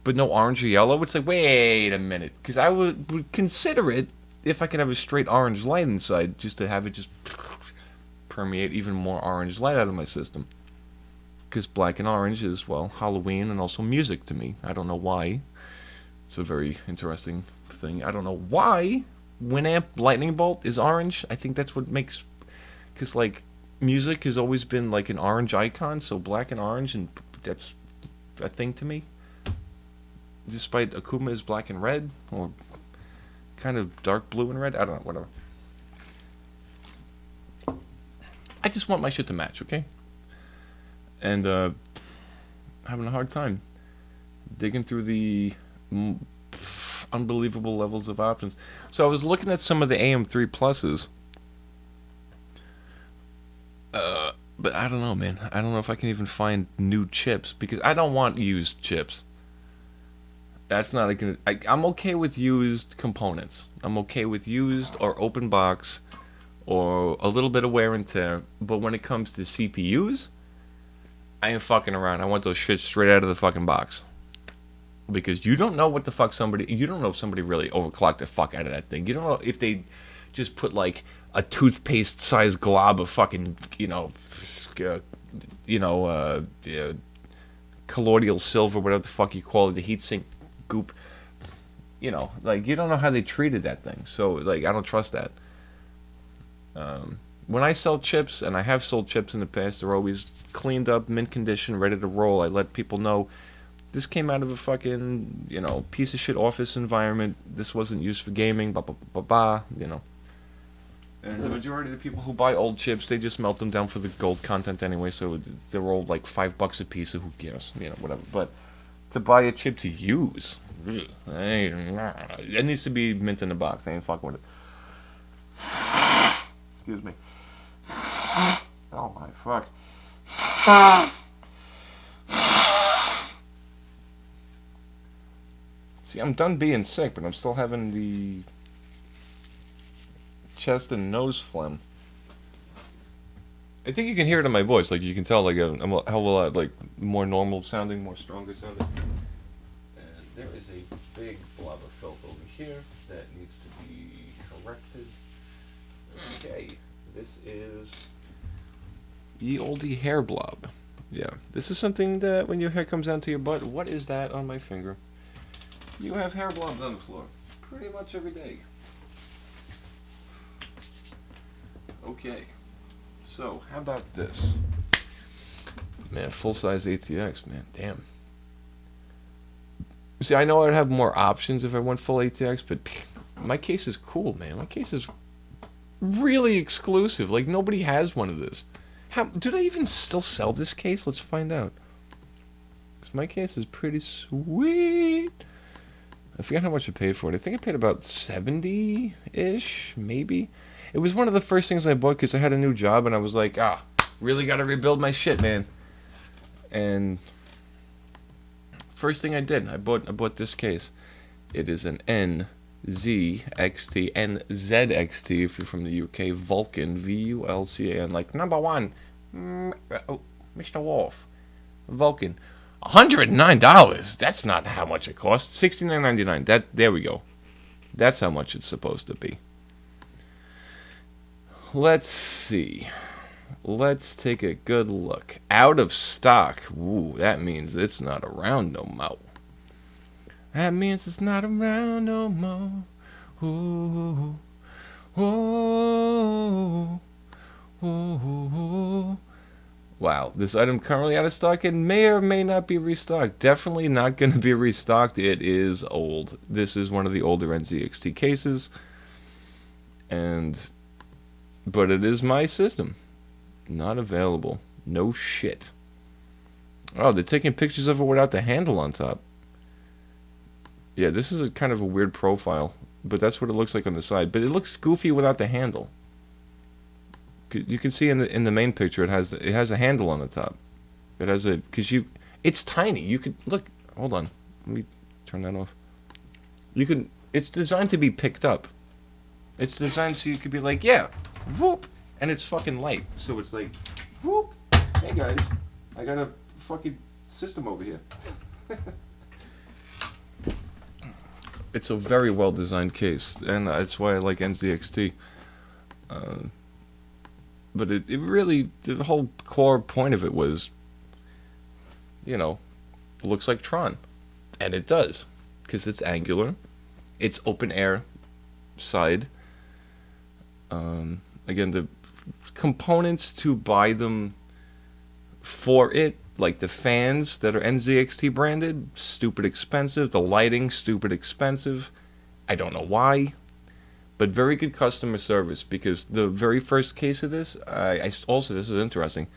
but no orange or yellow. It's like, wait a minute, because I would consider it if I could have a straight orange light inside, just to have it just permeate even more orange light out of my system. Because black and orange is, well, Halloween and also music to me. I don't know why. It's a very interesting thing. I don't know why Winamp Lightning Bolt is orange. I think that's what makes, because like music has always been like an orange icon, so black and orange, and that's a thing to me. Despite Akuma is black and red, or kind of dark blue and red. I don't know, whatever. I just want my shit to match, okay? And having a hard time digging through the unbelievable levels of options. So I was looking at some of the AM3 pluses. But I don't know, man. I don't know if I can even find new chips, because I don't want used chips. That's not I'm okay with used components. I'm okay with used or open box or a little bit of wear and tear. But when it comes to CPUs, I ain't fucking around. I want those shits straight out of the fucking box. Because you don't know what the fuck you don't know if somebody really overclocked the fuck out of that thing. You don't know if they just put like a toothpaste sized glob of fucking, colloidal silver, whatever the fuck you call it, the heatsink goop. You don't know how they treated that thing. So like, I don't trust that. when I sell chips, and I have sold chips in the past, they're always cleaned up, mint condition, ready to roll. I let people know this came out of a fucking, piece of shit office environment. This wasn't used for gaming, blah, blah, blah, blah, And the majority of the people who buy old chips, they just melt them down for the gold content anyway, so they're all like $5 a piece, so who cares, whatever. But to buy a chip to use, it needs to be mint in the box. I ain't fucking with it. Excuse me. Oh my fuck. See, I'm done being sick, but I'm still having the chest and nose phlegm. I think you can hear it in my voice. Like, you can tell, like, I'm a hell of a lot, like, more normal sounding, more stronger sounding. And there is a big blob of filth over here that needs to be corrected. Okay, this is ye olde hair blob. Yeah, this is something that when your hair comes down to your butt, what is that on my finger? You have hair blobs on the floor pretty much every day. Okay, so how about this? Man, full-size ATX, man, damn. See, I know I'd have more options if I went full ATX, but my case is cool, man. My case is really exclusive. Like, nobody has one of this. How do they even still sell this case? Let's find out. Because my case is pretty sweet. I forget how much I paid for it. I think I paid about 70-ish, maybe. It was one of the first things I bought because I had a new job and I was like, really got to rebuild my shit, man. And first thing I did, I bought this case. It is an NZXT if you're from the UK, Vulcan, VULCAN, like number one, Mr. Wolf, Vulcan. $109. That's not how much it costs. $69.99. There we go. That's how much it's supposed to be. Let's see. Let's take a good look. Out of stock. Ooh, that means it's not around no more. That means it's not around no more. Ooh, ooh, ooh, ooh. Wow, this item currently out of stock and may or may not be restocked. Definitely not going to be restocked. It is old. This is one of the older NZXT cases. But it is my system. Not available. No shit. Oh, they're taking pictures of it without the handle on top. Yeah, this is kind of a weird profile. But that's what it looks like on the side. But it looks goofy without the handle. You can see in the main picture it has a handle on the top. It has it's tiny. You could look. Hold on, let me turn that off. It's designed to be picked up. It's designed so you could be like, yeah, whoop, and it's fucking light. So it's like, whoop. Hey guys, I got a fucking system over here. It's a very well designed case, and that's why I like NZXT. But it really, the whole core point of it was, looks like Tron. And it does. Because it's angular. It's open air side. Again, the components to buy them for it, like the fans that are NZXT branded, stupid expensive. The lighting, stupid expensive. I don't know why. But very good customer service, because the very first case of this, this is interesting,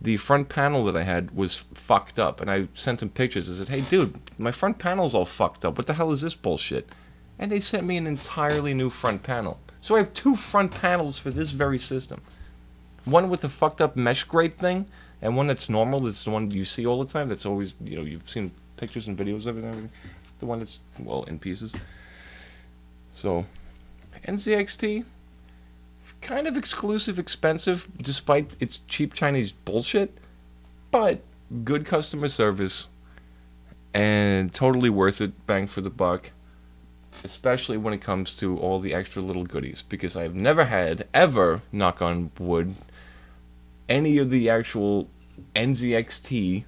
the front panel that I had was fucked up, and I sent them pictures. I said, hey dude, my front panel's all fucked up, what the hell is this bullshit? And they sent me an entirely new front panel. So I have two front panels for this very system. One with the fucked up mesh grate thing, and one that's normal, that's the one you see all the time, that's always, you've seen pictures and videos of it and everything. The one that's, in pieces. So NZXT, kind of exclusive, expensive, despite its cheap Chinese bullshit, but good customer service, and totally worth it, bang for the buck, especially when it comes to all the extra little goodies, because I've never had, ever, knock on wood, any of the actual NZXT,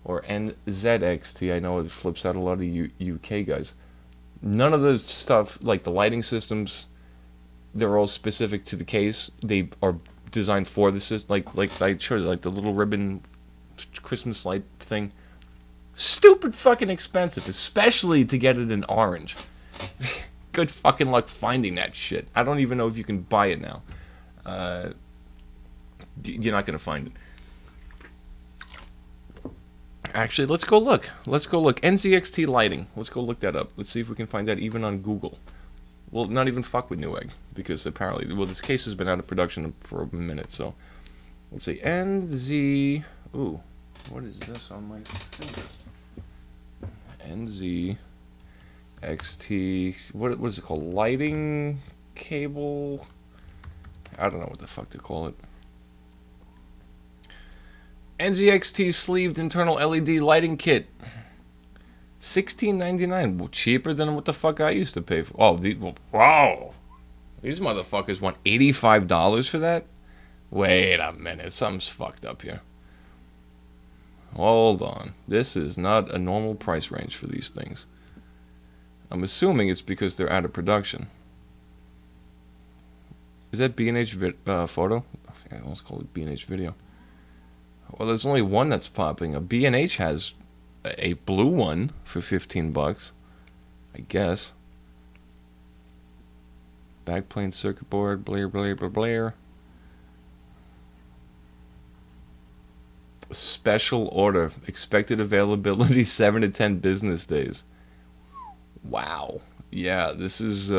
or NZXT, I know it flips out a lot of UK guys, none of the stuff, like the lighting systems, they're all specific to the case. They are designed for the system. Like I showed you, like the little ribbon Christmas light thing. Stupid fucking expensive, especially to get it in orange. Good fucking luck finding that shit. I don't even know if you can buy it now. You're not gonna find it. Actually, let's go look. NZXT lighting. Let's go look that up. Let's see if we can find that even on Google. Well, not even fuck with Newegg, because apparently, well, this case has been out of production for a minute, so. Let's see, NZ... Ooh, what is this on my fingers? NZXT... What is it called? Lighting cable? I don't know what the fuck to call it. NZXT sleeved internal LED lighting kit. $16.99. Well, cheaper than what the fuck I used to pay for. Oh, wow. These motherfuckers want $85 for that? Wait a minute. Something's fucked up here. Hold on. This is not a normal price range for these things. I'm assuming it's because they're out of production. Is that B&H photo? I almost called it B&H video. Well, there's only one that's popping up. B&H has a blue one for $15, I guess. Backplane circuit board, blair. Special order. Expected availability 7 to 10 business days. Wow. Yeah, this is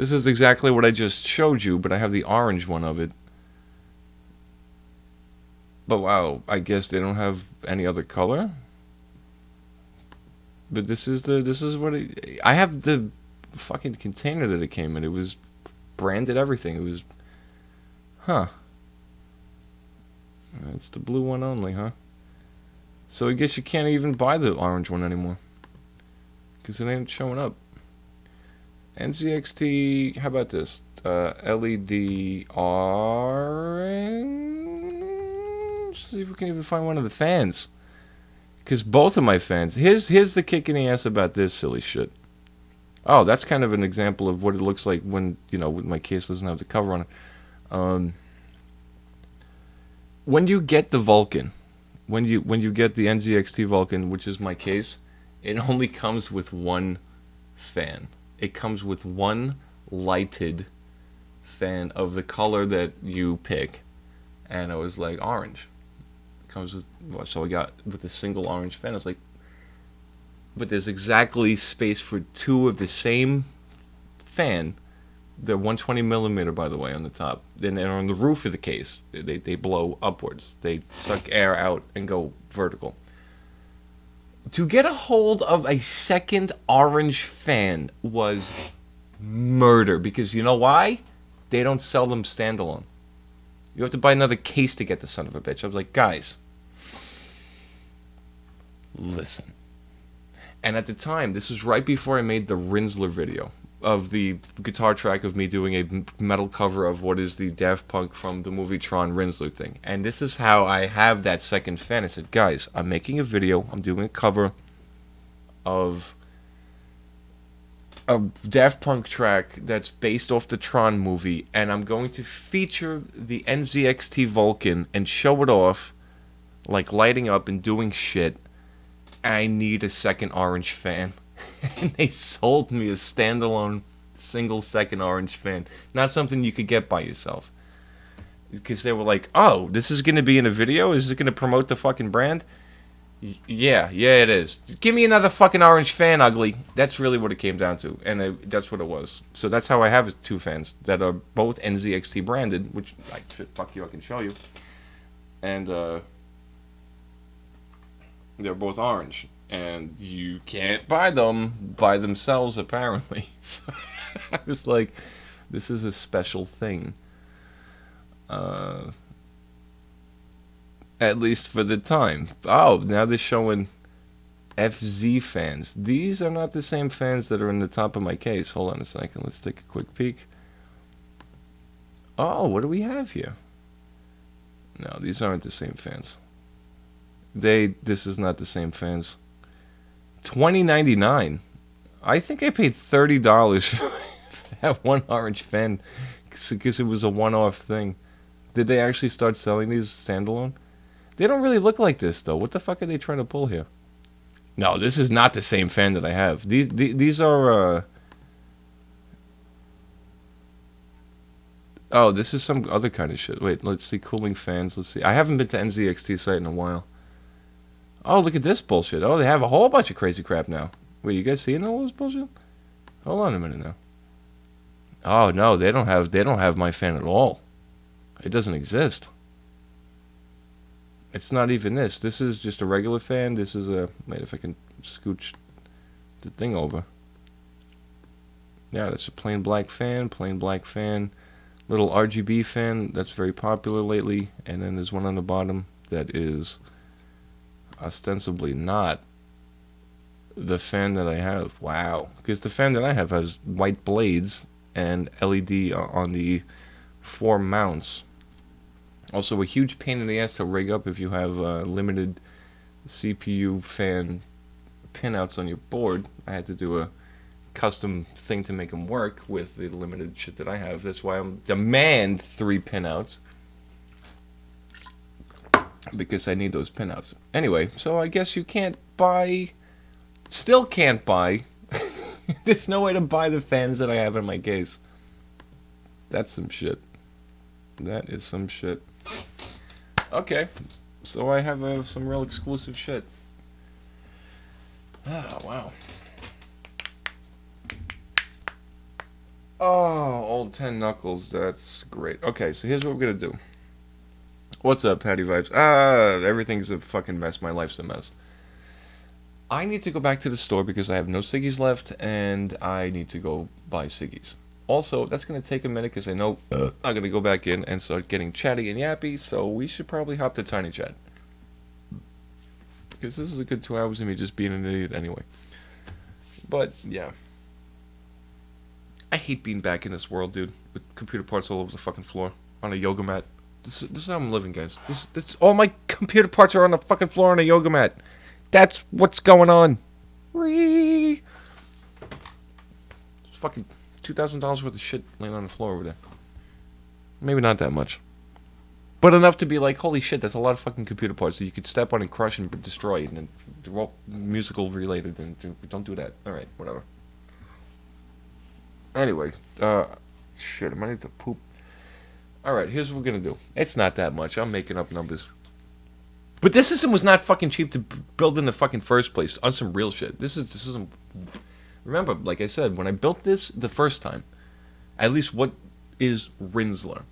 exactly what I just showed you, but I have the orange one of it. But wow, I guess they don't have any other color. But this is what I have the fucking container that it came in. It was branded everything. It was, huh? It's the blue one only, huh? So I guess you can't even buy the orange one anymore, because it ain't showing up. NZXT, how about this? LED orange. See if we can even find one of the fans. Because both of my fans... Here's the kick in the ass about this silly shit. Oh, that's kind of an example of what it looks like when, when my case doesn't have the cover on it. When you get the Vulcan, when you get the NZXT Vulcan, which is my case, it only comes with one fan. It comes with one lighted fan of the color that you pick. And I was like, orange. Comes with, so I got with a single orange fan. I was like, but there's exactly space for two of the same fan. They're 120 millimeter, by the way, on the top. Then they're on the roof of the case. They blow upwards. They suck air out and go vertical. To get a hold of a second orange fan was murder, because you know why? They don't sell them standalone. You have to buy another case to get the son of a bitch. I was like, guys, listen. And at the time, this was right before I made the Rinsler video of the guitar track of me doing a metal cover of what is the Daft Punk from the movie Tron Rinsler thing. And this is how I have that second fan. I said, guys, I'm making a video. I'm doing a cover of a Daft Punk track that's based off the Tron movie, and I'm going to feature the NZXT Vulcan and show it off, like lighting up and doing shit. I need a second orange fan. And they sold me a standalone single second orange fan. Not something you could get by yourself. Because they were like, oh, this is going to be in a video? Is it going to promote the fucking brand? Yeah, it is. Give me another fucking orange fan, ugly. That's really what it came down to, and that's what it was. So that's how I have two fans that are both NZXT branded, which, fuck you, I can show you. And they're both orange, and you can't buy them by themselves, apparently. So I was like, this is a special thing. At least for the time. Oh, now they're showing FZ fans. These are not the same fans that are in the top of my case. Hold on a second. Let's take a quick peek. Oh, what do we have here? No, these aren't the same fans. This is not the same fans. $20.99 I think I paid $30 for that one orange fan because it was a one-off thing. Did they actually start selling these standalone? They don't really look like this though. What the fuck are they trying to pull here? No, this is not the same fan that I have. These are. Oh, this is some other kind of shit. Wait, let's see. Cooling fans. Let's see. I haven't been to NZXT site in a while. Oh, look at this bullshit. Oh, they have a whole bunch of crazy crap now. Wait, you guys seeing all this bullshit? Hold on a minute now. Oh no, they don't have my fan at all. It doesn't exist. It's not even this. This is just a regular fan. This is a... Wait, if I can scooch the thing over. Yeah, that's a plain black fan. Little RGB fan. That's very popular lately. And then there's one on the bottom that is ostensibly not the fan that I have. Wow. Because the fan that I have has white blades and LED on the 4 mounts. Also, a huge pain in the ass to rig up if you have limited CPU fan pinouts on your board. I had to do a custom thing to make them work with the limited shit that I have. That's why I'm demand 3 pinouts, because I need those pinouts. Anyway, so I guess you still can't buy. There's no way to buy the fans that I have in my case. That's some shit. That is some shit. Okay, so I have some real exclusive shit. Oh, wow. Oh, old 10 Knuckles, that's great. Okay, so here's what we're gonna do. What's up, Patty Vibes? Everything's a fucking mess. My life's a mess. I need to go back to the store because I have no ciggies left, and I need to go buy ciggies. Also, that's going to take a minute because I know I'm going to go back in and start getting chatty and yappy, so we should probably hop to Tiny Chat. Because this is a good 2 hours of me just being an idiot anyway. But, yeah. I hate being back in this world, dude. With computer parts all over the fucking floor. On a yoga mat. This is how I'm living, guys. All my computer parts are on the fucking floor on a yoga mat. That's what's going on. It's fucking $2,000 worth of shit laying on the floor over there. Maybe not that much. But enough to be like, holy shit, that's a lot of fucking computer parts that you could step on and crush and destroy. And then they're all musical related. And don't do that. Alright, whatever. Anyway, shit, I might need to poop. Alright, here's what we're gonna do. It's not that much. I'm making up numbers. But this system was not fucking cheap to build in the fucking first place on some real shit. This is remember, like I said, when I built this the first time, at least what is Rinsler,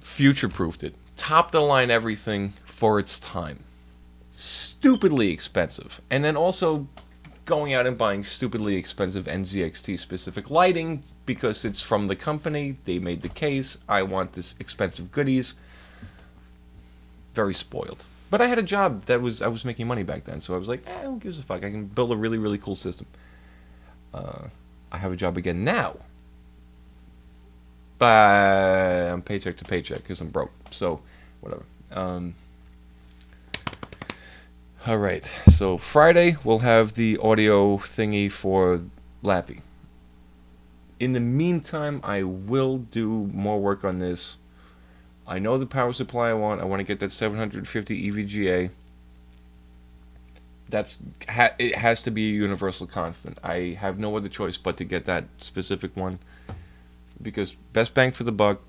future-proofed it, top-of-the-line everything for its time. Stupidly expensive. And then also going out and buying stupidly expensive NZXT-specific lighting because it's from the company, they made the case, I want this expensive goodies. Very spoiled. But I had a job I was making money back then, so I was like, who gives a fuck? I can build a really, really cool system. I have a job again now. But I'm paycheck to paycheck because I'm broke. So, whatever. Alright, so Friday we'll have the audio thingy for Lappie. In the meantime, I will do more work on this. I know the power supply I want. I want to get that 750 EVGA. It has to be a universal constant. I have no other choice but to get that specific one. Because best bang for the buck,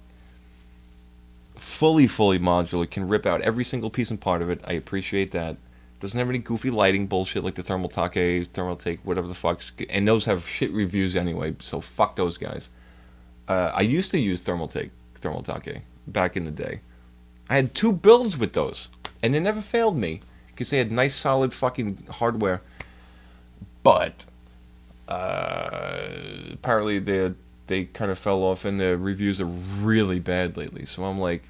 fully modular, can rip out every single piece and part of it. I appreciate that. Doesn't have any goofy lighting bullshit like the Thermaltake, whatever the fuck. And those have shit reviews anyway, so fuck those guys. I used to use Thermaltake back in the day. I had 2 builds with those, and they never failed me because they had nice solid fucking hardware. But apparently they kind of fell off, and the reviews are really bad lately. So I'm like,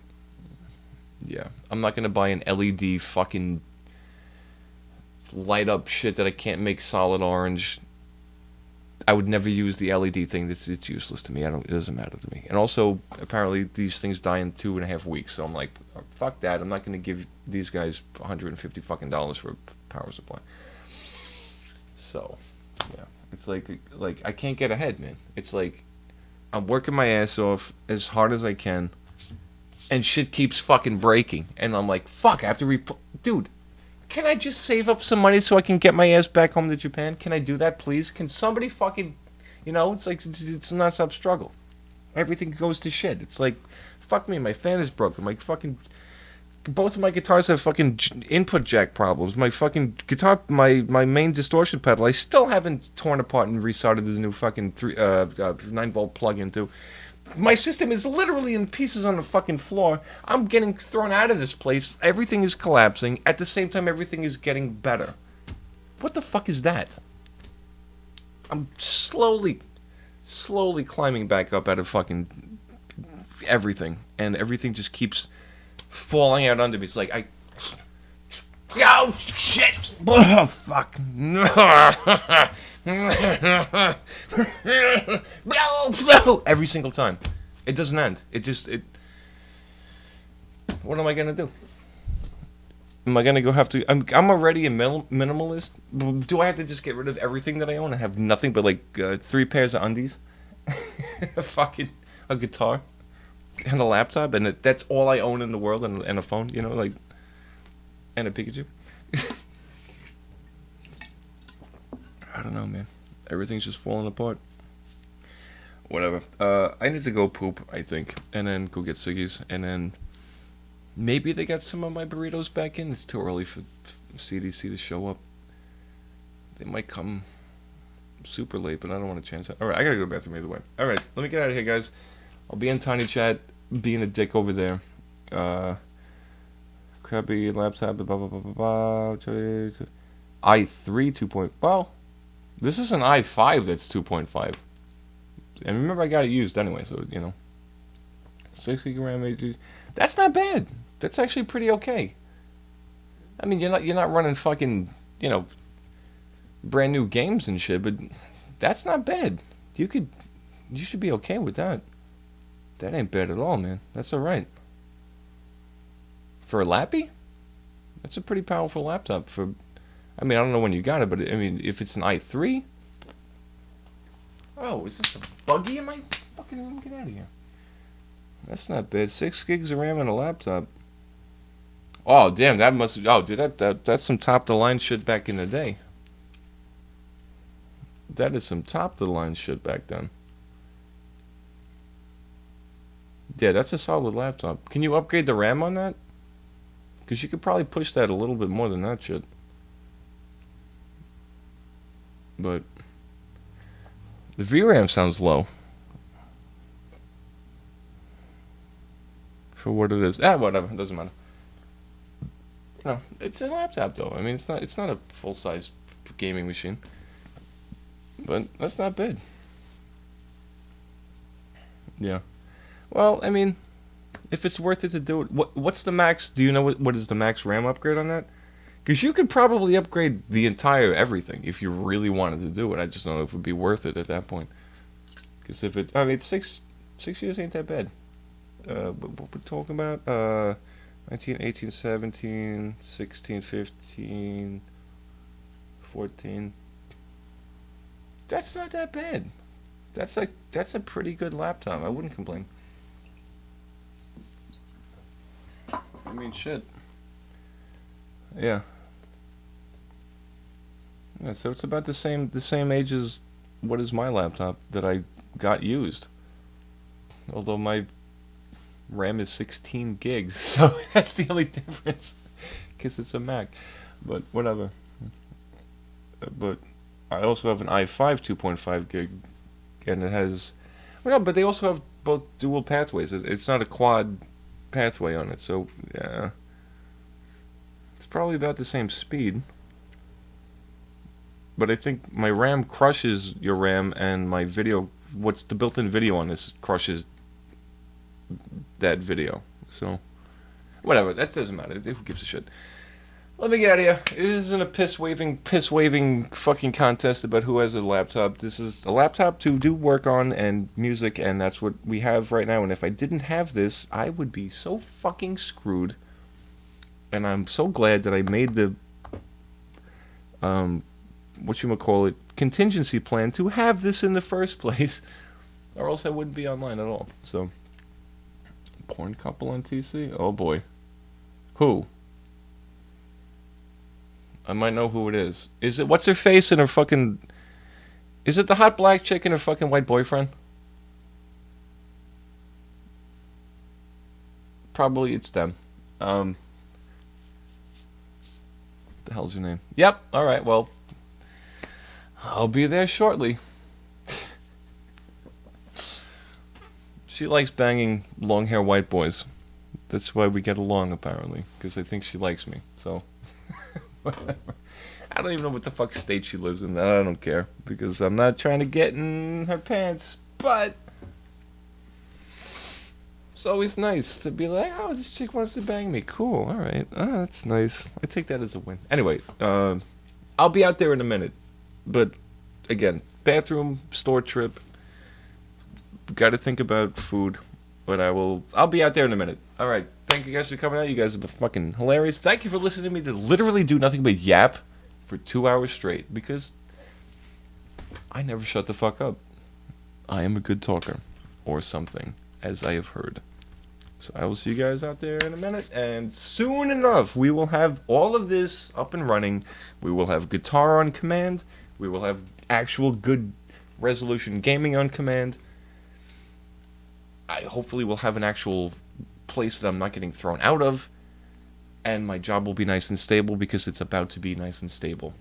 yeah, I'm not gonna buy an LED fucking light up shit that I can't make solid orange. I would never use the LED thing. It's useless to me. It doesn't matter to me. And also, apparently, these things die in 2.5 weeks. So I'm like, fuck that. I'm not going to give these guys $150 fucking for a power supply. So, yeah, it's like I can't get ahead, man. It's like I'm working my ass off as hard as I can, and shit keeps fucking breaking, and I'm like, fuck, I have to dude. Can I just save up some money so I can get my ass back home to Japan? Can I do that, please? Can somebody fucking, it's like it's a non-stop struggle. Everything goes to shit. It's like, fuck me, my fan is broken. My fucking both of my guitars have fucking input jack problems. My fucking guitar, my main distortion pedal, I still haven't torn apart and resoldered the new fucking 9-volt plug into. My system is literally in pieces on the fucking floor. I'm getting thrown out of this place. Everything is collapsing. At the same time, everything is getting better. What the fuck is that? I'm slowly climbing back up out of fucking everything. And everything just keeps falling out under me. It's like, oh, shit! Oh, fuck. Every single time. It doesn't end. What am I gonna do? Am I gonna I'm already a minimalist. Do I have to just get rid of everything that I own and have nothing but like 3 pairs of undies? a guitar and a laptop, and that's all I own in the world, and a phone, like, and a Pikachu. I don't know, man. Everything's just falling apart. Whatever. I need to go poop, I think, and then go get Siggy's, and then maybe they got some of my burritos back in. It's too early for CDC to show up. They might come super late, but I don't want to chance that. All right, I gotta go to the bathroom either way. All right, let me get out of here, guys. I'll be in Tiny Chat, being a dick over there. Crappy laptop, blah, blah, blah, blah, blah. i3 2. Well, this is an i5 that's 2.5. And remember, I got it used anyway, so, 6 gig RAM, 8 that's not bad. That's actually pretty okay. I mean, you're not running fucking, brand new games and shit, but that's not bad. You should be okay with that. That ain't bad at all, man. That's alright. For a Lappie? That's a pretty powerful laptop I don't know when you got it, but if it's an i3... Oh, is this a buggy in my fucking room? Get out of here. That's not bad. 6 gigs of RAM on a laptop. Oh, damn, that must... Oh, dude, that's some top-of-the-line shit back in the day. That is some top-of-the-line shit back then. Yeah, that's a solid laptop. Can you upgrade the RAM on that? Because you could probably push that a little bit more than that shit. But the VRAM sounds low for what it is. Whatever, it doesn't matter. It's a laptop though. It's not a full-size gaming machine. But that's not bad. Yeah. Well, if it's worth it to do it, what's the max? Do you know what is the max RAM upgrade on that? Because you could probably upgrade the entire everything if you really wanted to do it. I just don't know if it would be worth it at that point. Because if it's 6 years ain't that bad. What we're talking about? 19, 18, 17, 16, 15, 14. That's not that bad. That's a pretty good laptop. I wouldn't complain. Shit. Yeah. Yeah, so it's about the same age as what is my laptop that I got used. Although my RAM is 16 gigs, so that's the only difference. Because it's a Mac. But whatever. But I also have an i5 2.5 gig, and it has... but they also have both dual pathways. It's not a quad pathway on it, so yeah. It's probably about the same speed. But I think my RAM crushes your RAM, and my video, what's the built-in video on this, crushes that video. So, whatever, that doesn't matter. Who gives a shit? Let me get out of here. This isn't a piss-waving fucking contest about who has a laptop. This is a laptop to do work on and music, and that's what we have right now. And if I didn't have this, I would be so fucking screwed. And I'm so glad that I made the whatchamacallit, contingency plan to have this in the first place, or else I wouldn't be online at all. So, porn couple on TC? Oh boy. Who? I might know who it is. Is it, what's her face and her fucking, is it the hot black chick and her fucking white boyfriend? Probably it's them. The hell's your name? Yep, alright, well, I'll be there shortly. She likes banging long hair white boys. That's why we get along, apparently, because I think she likes me, so. I don't even know what the fuck state she lives in. I don't care, because I'm not trying to get in her pants, but it's always nice to be like, oh, this chick wants to bang me. Cool, alright. Oh, that's nice. I take that as a win. Anyway, I'll be out there in a minute, but again, bathroom, store trip, got to think about food, but I'll be out there in a minute. Alright, thank you guys for coming out. You guys have been fucking hilarious. Thank you for listening to me to literally do nothing but yap for 2 hours straight, because I never shut the fuck up. I am a good talker, or something, as I have heard. So I will see you guys out there in a minute, and soon enough, we will have all of this up and running. We will have guitar on command. We will have actual good resolution gaming on command. I hopefully will have an actual place that I'm not getting thrown out of, and my job will be nice and stable, because it's about to be nice and stable.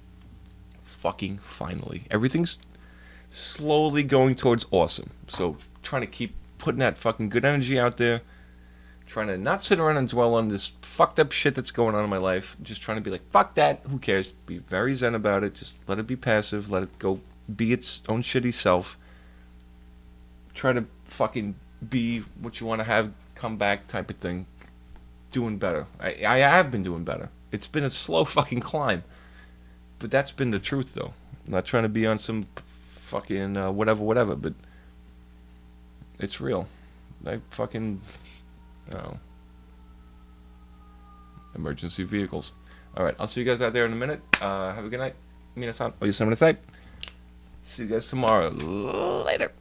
Fucking finally. Everything's slowly going towards awesome. So trying to keep putting that fucking good energy out there. Trying to not sit around and dwell on this fucked up shit that's going on in my life. Just trying to be like, fuck that, who cares? Be very zen about it. Just let it be passive. Let it go be its own shitty self. Try to fucking be what you want to have come back type of thing. Doing better. I have been doing better. It's been a slow fucking climb. But that's been the truth, though. I'm not trying to be on some fucking whatever, but it's real. I fucking... Oh. Emergency vehicles. Alright, I'll see you guys out there in a minute. Have a good night. Minasan. Oyasu. See you guys tomorrow. Later.